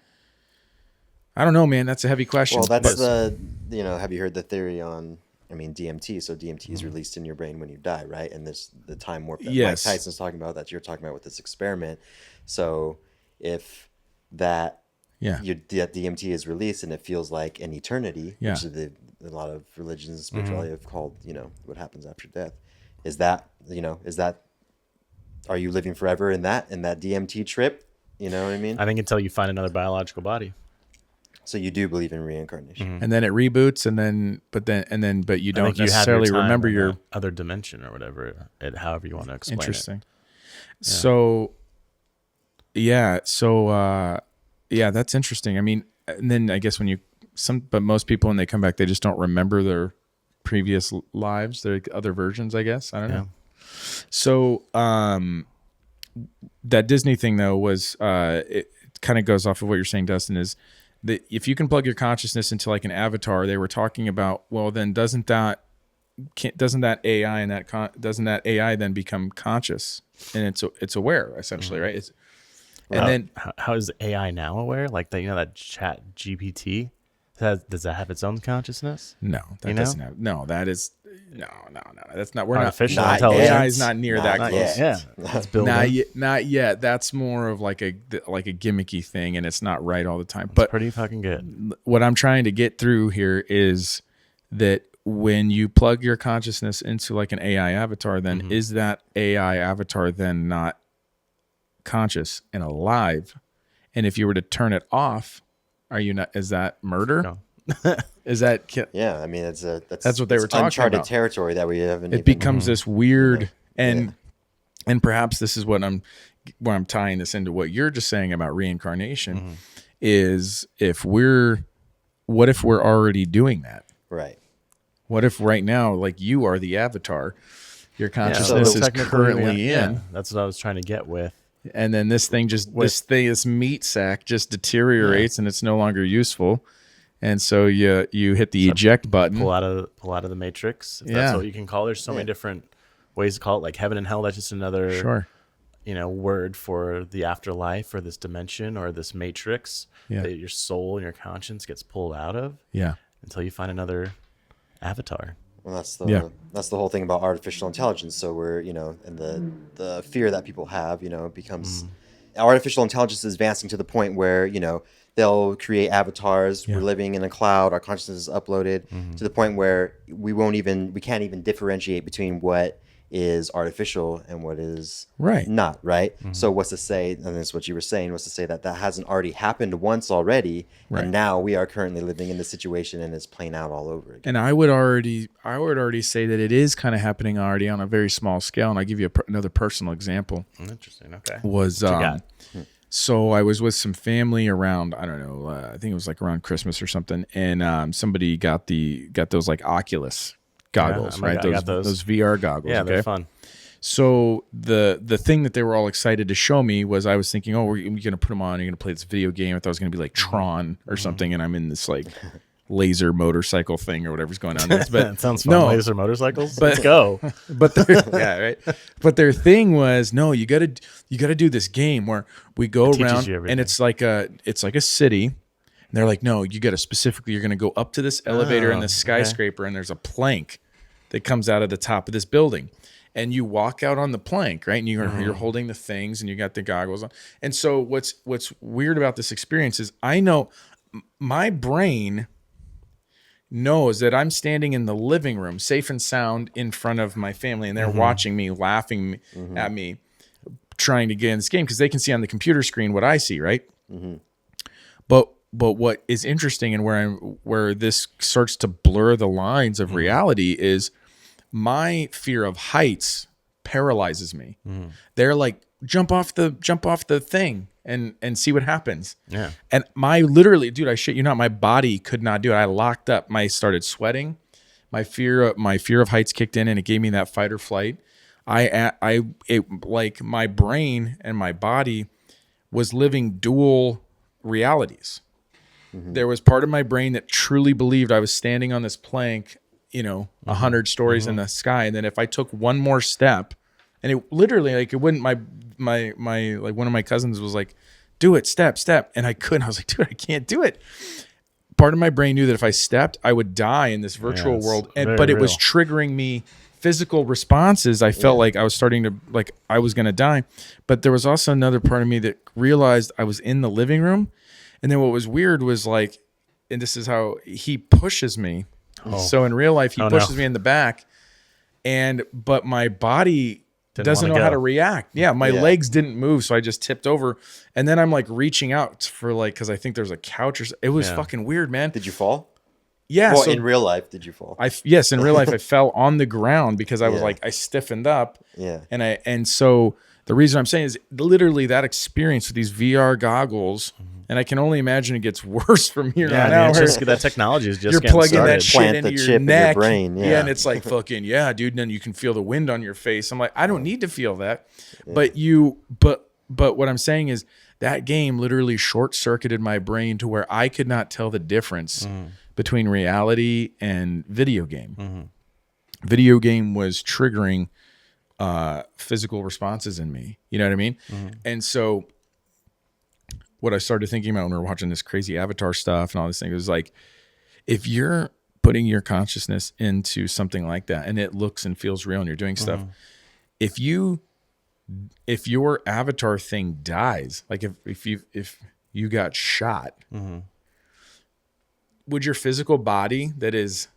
I don't know, man. That's a heavy question. Well, that's have you heard the theory on I mean, DMT. So DMT is released in your brain when you die, right? And there's the time warp that Yes. Mike Tyson's talking about, that you're talking about with this experiment. So if that Yeah. that DMT is released and it feels like an eternity, Yeah. which is a lot of religions and spirituality have called, what happens after death. Is that, are you living forever in that DMT trip? You know what I mean? I think until you find another biological body. So you do believe in reincarnation. And then it reboots, but you I don't think you have necessarily your time remember in your that other dimension or whatever, however you want to explain interesting. it. So, that's interesting. I mean, and then I guess but most people when they come back, they just don't remember their previous lives, their other versions. I guess I don't know. So, that Disney thing though was it kind of goes off of what you're saying, Dustin, is that if you can plug your consciousness into like an avatar, they were talking about, well, then doesn't that AI and doesn't that AI then become conscious and it's aware essentially, right? And then How is AI now aware? Like that, that Chat GPT, does that have its own consciousness? no, that doesn't have, no, that is no, that's not, we're Artificial not, intelligence. AI is not near that Not close. yet. Yeah, it's building. Not yet. That's more of like a gimmicky thing, and it's not right all the time. But Pretty fucking good. what I'm trying to get through here is that when you plug your consciousness into like an AI avatar, then is that AI avatar then not conscious and alive? And if you were to turn it off, are you not? Is that murder? No. Is that? Yeah, I mean, that's what they were talking uncharted about. territory that we haven't. It even, becomes this weird and perhaps this is where I'm tying this into what you're just saying about reincarnation is what if we're already doing that? right. What if right now, like you are the avatar, your Yeah, consciousness so is technically, currently in, yeah, that's what I was trying to get with. and then this meat sack just deteriorates and it's no longer useful, and so you hit the eject button. Pull out of the matrix. If that's what you can call it. There's so many different ways to call it, like heaven and hell. That's just another Sure. Word for the afterlife or this dimension or this matrix that your soul and your conscience gets pulled out of. Yeah. Until you find another avatar. Well, that's the whole thing about artificial intelligence. So we're, and the fear that people have, becomes artificial intelligence is advancing to the point where, they'll create avatars. We're living in a cloud. Our consciousness is uploaded to the point where we can't even differentiate between what is artificial and what is not, right? So what's to say, and that's what you were saying, was to say that hasn't already happened once already, and now we are currently living in this situation and it's playing out all over again. And I would already say that it is kind of happening already on a very small scale. And I'll give you another personal example. Interesting. Okay. So I was with some family around, I don't know, I think it was like around Christmas or something, and somebody got those like Oculus goggles, right? Those VR goggles. Yeah, okay? they're fun. So the thing that they were all excited to show me was, I was thinking, oh, we're going to put them on. You're going to play this video game. I thought it was going to be like Tron or something, and I'm in this like laser motorcycle thing or whatever's going on. But That sounds fun. no, Laser motorcycles. Let's go. but right. But their thing was, no, you got to do this game where we go around and it's like a city. And they're like, no, you got to specifically, you're going to go up to this elevator in this skyscraper, and there's a plank that comes out of the top of this building, and you walk out on the plank, right? And you're holding the things, and you got the goggles on. And so what's weird about this experience is, I know my brain knows that I'm standing in the living room, safe and sound, in front of my family, and they're watching me, laughing at me, trying to get in this game, because they can see on the computer screen what I see, right? But what is interesting, and where this starts to blur the lines of reality, is my fear of heights paralyzes me. They're like, jump off the thing and see what happens. Yeah. And literally, dude, I shit you not, my body could not do it. I locked up. I started sweating. My fear of heights kicked in, and it gave me that fight or flight. Like my brain and my body was living dual realities. There was part of my brain that truly believed I was standing on this plank, 100 stories in the sky, and then if I took one more step, and it literally, like, it wouldn't, my like, one of my cousins was like, do it, step, and I couldn't. I was like, dude, I can't do it. part of my brain knew that if I stepped, I would die in this virtual it's world. very But it was real. triggering me physical responses. I felt like I was starting to, like I was going to die. But there was also another part of me that realized I was in the living room. And then what was weird was like, and this is how he pushes me. So in real life, he pushes me in the back. But my body doesn't know wanna how go. to react. Yeah, my legs didn't move, so I just tipped over, and then I'm like reaching out for like because I think there's a couch or it was fucking weird, man. Did you fall? Yeah, Well, so in real life, did you fall? yes, in real life I fell on the ground because I was Yeah. like I stiffened up. Yeah. And so the reason I'm saying is literally that experience with these VR goggles, and I can only imagine it gets worse from here Yeah, on I mean, out. it's where just that technology is just you're getting plugging that started. shit Plant into the your chip in your neck. brain, yeah. And it's like fucking dude. And then you can feel the wind on your face. I'm like, I don't need to feel that. But what I'm saying is that game literally short circuited my brain to where I could not tell the difference between reality and video game. Video game was triggering physical responses in me. You know what I mean? And so what I started thinking about when we were watching this crazy Avatar stuff and all this thing was like, if you're putting your consciousness into something like that and it looks and feels real and you're doing stuff, if your avatar thing dies, like if you got shot, would your physical body that is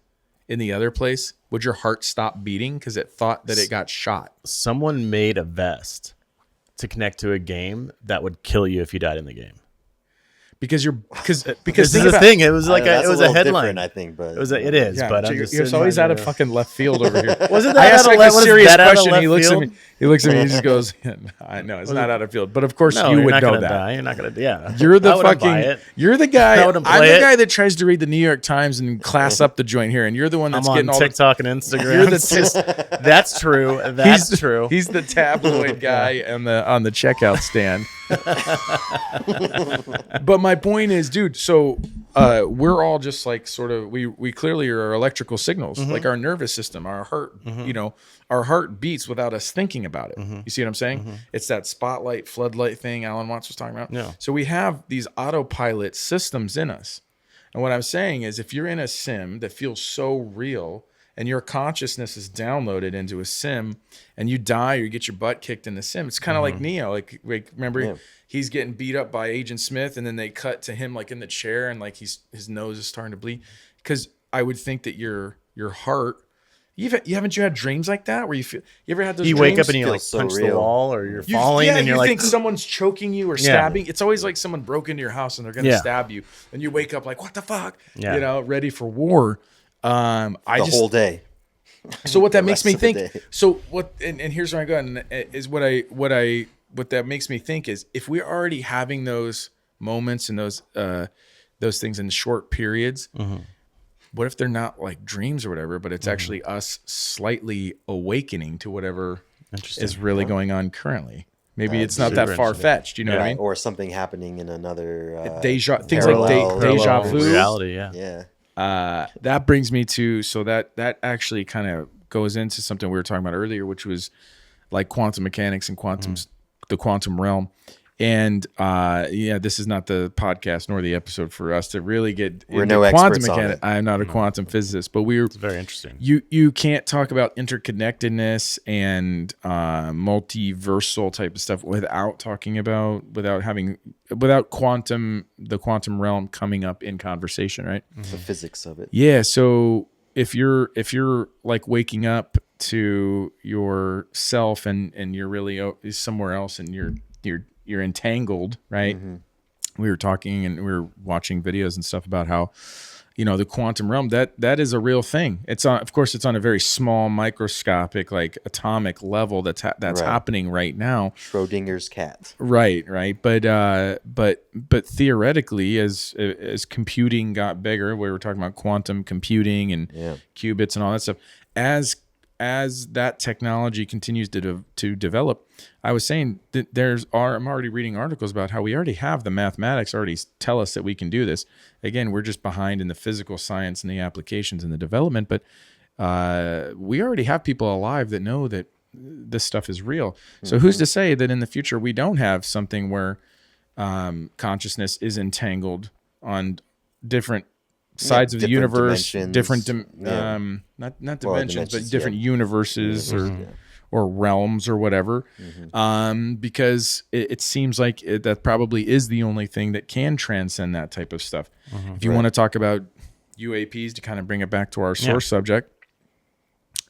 in the other place, would your heart stop beating because it thought that it got shot? Someone made a vest to connect to a game that would kill you if you died in the game. Because This think is the about- thing. It was like That's it was a little headline. different, I think, but It is. Yeah, but I'm you're, just you're sitting always here out of to- fucking left field over here. Wasn't I that asked out of like a was serious that out of question. left He looks field? at me. He looks at me. He just goes, "I know it's not out of field." But of course, No, you you're would not know gonna that. die. You're not gonna. Yeah, You're the I wouldn't buy fucking. it. You're the guy. I wouldn't I'm play the it. guy that tries to read the New York Times and class up the joint here, and you're the one that's I'm on getting all TikTok and Instagram. You're the That's true. That's true. He's the tabloid guy on the checkout stand. But my point is, dude, so we're all just like sort of we clearly are electrical signals, like our nervous system, our heart, our heart beats without us thinking about it. You see what I'm saying? It's that spotlight floodlight thing Alan Watts was talking about. Yeah. So we have these autopilot systems in us. And what I'm saying is if you're in a sim that feels so real and your consciousness is downloaded into a sim and you die or you get your butt kicked in the sim, it's kind of like Neo. Like remember he's getting beat up by Agent Smith and then they cut to him like in the chair and like his nose is starting to bleed. Because I would think that your heart, haven't you had dreams like that where you ever had those You dreams? wake up and you like feels so punch the real. wall or you're falling and you're you like, think someone's choking you or stabbing. It's always like someone broke into your house and they're gonna stab you, and you wake up like, what the fuck? Yeah. Ready for war. the whole day. So what that makes me rest of the think. day. So what? And here's where I go. And is what that makes me think is if we're already having those moments and those things in short periods. What if they're not like dreams or whatever, but it's actually us slightly awakening to whatever is really going on currently? Maybe it's not that super far fetched. You know what I mean? Or something happening in another Things like parallel deja universe. vu. reality. Yeah. Yeah. That brings me to that actually kind of goes into something we were talking about earlier, which was like quantum mechanics and the quantum realm. And this is not the podcast nor the episode for us to really get We're into no quantum experts on mechanics. it. I'm not a quantum physicist, but it's Very interesting. You can't talk about interconnectedness and multiversal type of stuff without the quantum realm coming up in conversation, right? The physics of it. Yeah. So if you're like waking up to yourself and you're really somewhere else and you're entangled, right? We were talking and we were watching videos and stuff about how, the quantum realm, that is a real thing. It's on a very small microscopic, like atomic level that's Right. happening right now. Schrodinger's cat. Right. But theoretically, as computing got bigger, we were talking about quantum computing and qubits and all that stuff. As that technology continues to develop, I was saying that I'm already reading articles about how we already have the mathematics already tell us that we can do this. Again, we're just behind in the physical science and the applications and the development, but we already have people alive that know that this stuff is real. So who's to say that in the future we don't have something where consciousness is entangled on different sides of the different universe, dimensions. different Yeah. not Well, dimensions, but dimensions, different yeah. universes or realms or whatever. Because it seems like that probably is the only thing that can transcend that type of stuff. If you want to talk about UAPs, to kind of bring it back to our source subject,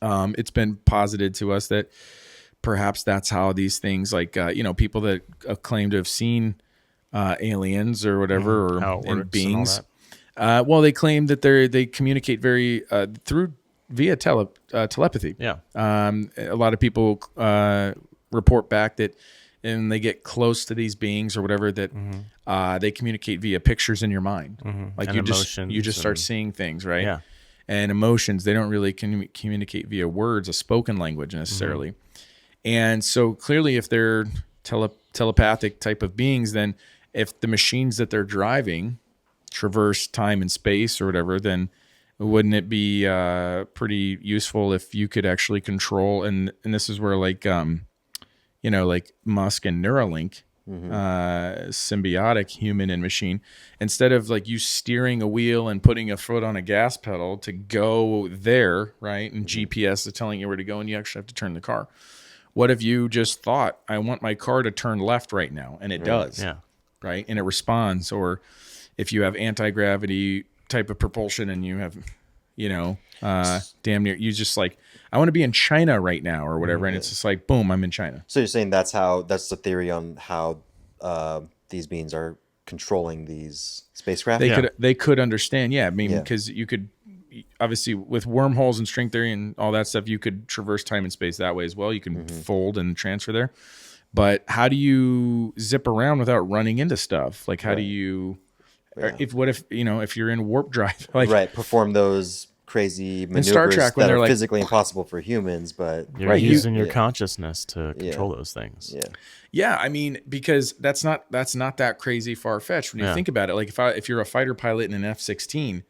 it's been posited to us that perhaps that's how these things, like people that claim to have seen aliens or whatever, How or it and works beings. and all Well, they claim that they communicate via telepathy. Yeah. A lot of people report back that, and they get close to these beings or whatever, that they communicate via pictures in your mind. Like And you just start and- seeing things, right? Yeah. And emotions, they don't really communicate via words, a spoken language necessarily. And so clearly, if they're telepathic type of beings, then if the machines that they're driving traverse time and space or whatever, then wouldn't it be pretty useful if you could actually control? And this is where like Musk and Neuralink, symbiotic human and machine, instead of like you steering a wheel and putting a foot on a gas pedal to go there, right? And GPS is telling you where to go, and you actually have to turn the car. What if you just thought, I want my car to turn left right now, and it does, Yeah. right? And it responds. Or if you have anti-gravity type of propulsion and you have, damn near, you just like, I want to be in China right now or whatever. And it's just like, boom, I'm in China. So you're saying that's the theory on how these beings are controlling these spacecraft? They could understand. Yeah. I mean, Yeah. because you could, obviously with wormholes and string theory and all that stuff, you could traverse time and space that way as well. You can fold and transfer there. But how do you zip around without running into stuff? Like, how do you, if you're in warp drive, like, right, perform those crazy maneuvers Star Trek when that they're are like, physically impossible for humans, but You're using your yeah. consciousness to control those things. Yeah. Yeah, I mean, because that's not that crazy far fetched when you think about it. Like if you're a fighter pilot in an F-16,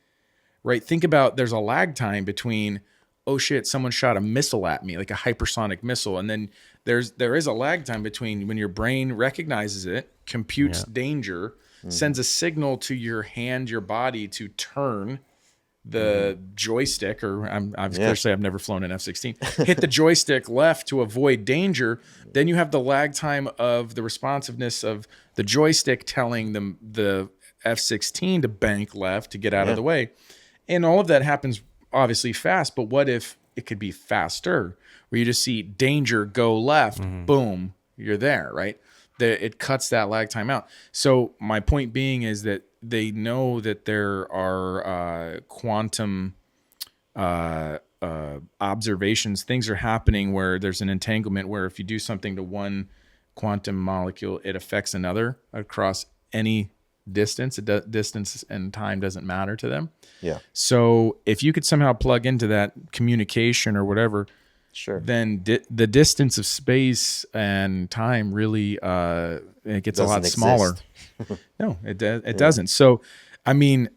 right? Think about, there's a lag time between, oh shit, someone shot a missile at me, like a hypersonic missile, and then there is a lag time between when your brain recognizes it, computes danger, sends a signal to your hand, your body to turn the joystick, or I've never flown an F-16, hit the joystick left to avoid danger. Then you have the lag time of the responsiveness of the joystick telling the F-16 to bank left to get out of the way. And all of that happens obviously fast, but what if it could be faster, where you just see danger, go left, boom, you're there, right? It cuts that lag time out. So my point being is that they know that there are quantum observations. Things are happening where there's an entanglement, where if you do something to one quantum molecule, it affects another across any distance. Distance and time doesn't matter to them. Yeah. So if you could somehow plug into that communication or whatever, Sure. then the distance of space and time really it gets a lot smaller. No, it doesn't. So, I mean,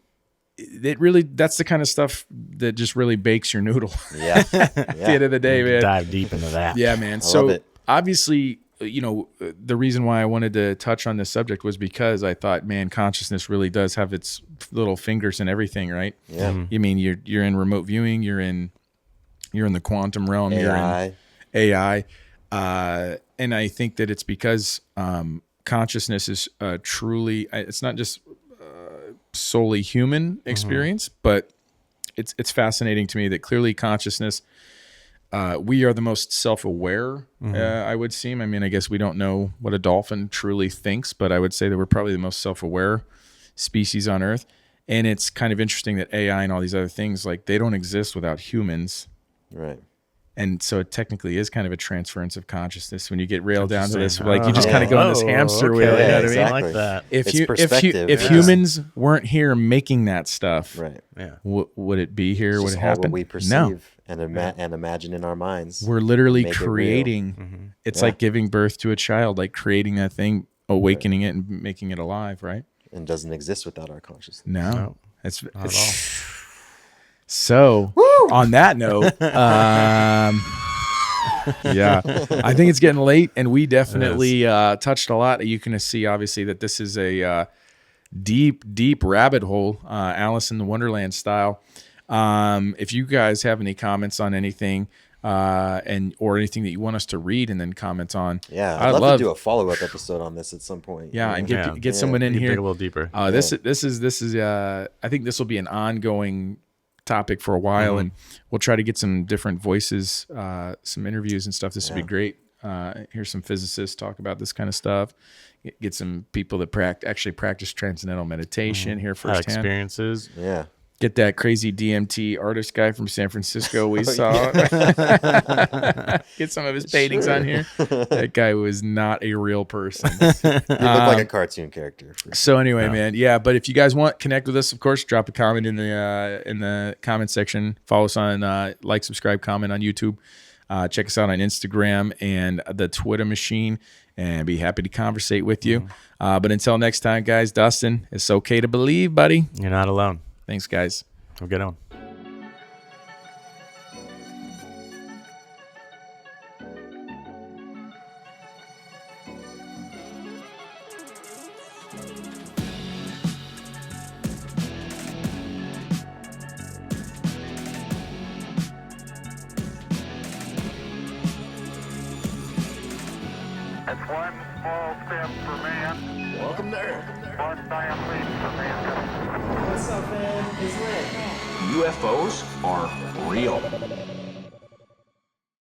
it really, that's the kind of stuff that just really bakes your noodle. Yeah. At the end of the day, man. Dive deep into that. Yeah, man. love So it. obviously, the reason why I wanted to touch on this subject was because I thought, man, consciousness really does have its little fingers in everything, right? Yeah. You mean you're in remote viewing, you're in the quantum realm, AI. you're in AI. And I think that it's because consciousness is truly, it's not just solely human experience, but it's fascinating to me that clearly consciousness, we are the most self-aware, I would seem. I mean, I guess we don't know what a dolphin truly thinks, but I would say that we're probably the most self-aware species on Earth. And it's kind of interesting that AI and all these other things, like, they don't exist without humans. Right. And so it technically is kind of a transference of consciousness when you get railed down to this. Like, you just kind of go on this hamster wheel. You know what I mean? exactly. I like that. It's perspective, If yeah. humans weren't here making that stuff, Right. Yeah. would it be here? It's Would just it all happen? what we perceive No. and imagine in our minds. We're literally Make it real. creating. It's Yeah. like giving birth to a child, like creating that thing, awakening it, and making it alive, right? And doesn't exist without our consciousness. No. It's Not at all. So, on that note, yeah, I think it's getting late, and we definitely touched a lot. You can see, obviously, that this is deep rabbit hole, Alice in the Wonderland style. If you guys have any comments on anything, or anything that you want us to read and then comment on, Yeah, I'd love to do a follow-up episode on this at some point. Yeah, and get someone in You here dig a little deeper. This is I think this will be an ongoing topic for a while, and we'll try to get some different voices, some interviews and stuff. This would be great. Hear some physicists talk about this kind of stuff. Get some people that actually practice transcendental meditation here firsthand. Experiences. Yeah. Get that crazy DMT artist guy from San Francisco we saw. Get some of his paintings on here. That guy was not a real person. He looked like a cartoon character. So anyway, man, but if you guys want connect with us, of course, drop a comment in the comment section. Follow us on like, subscribe, comment on YouTube. Check us out on Instagram and the Twitter machine, and be happy to conversate with you. But until next time, guys, Dustin, it's okay to believe, buddy. You're not alone. Thanks, guys. Have a good one. It's one small step for man. Welcome there. One giant leap for mankind. What's up, man? It's lit. UFOs are real.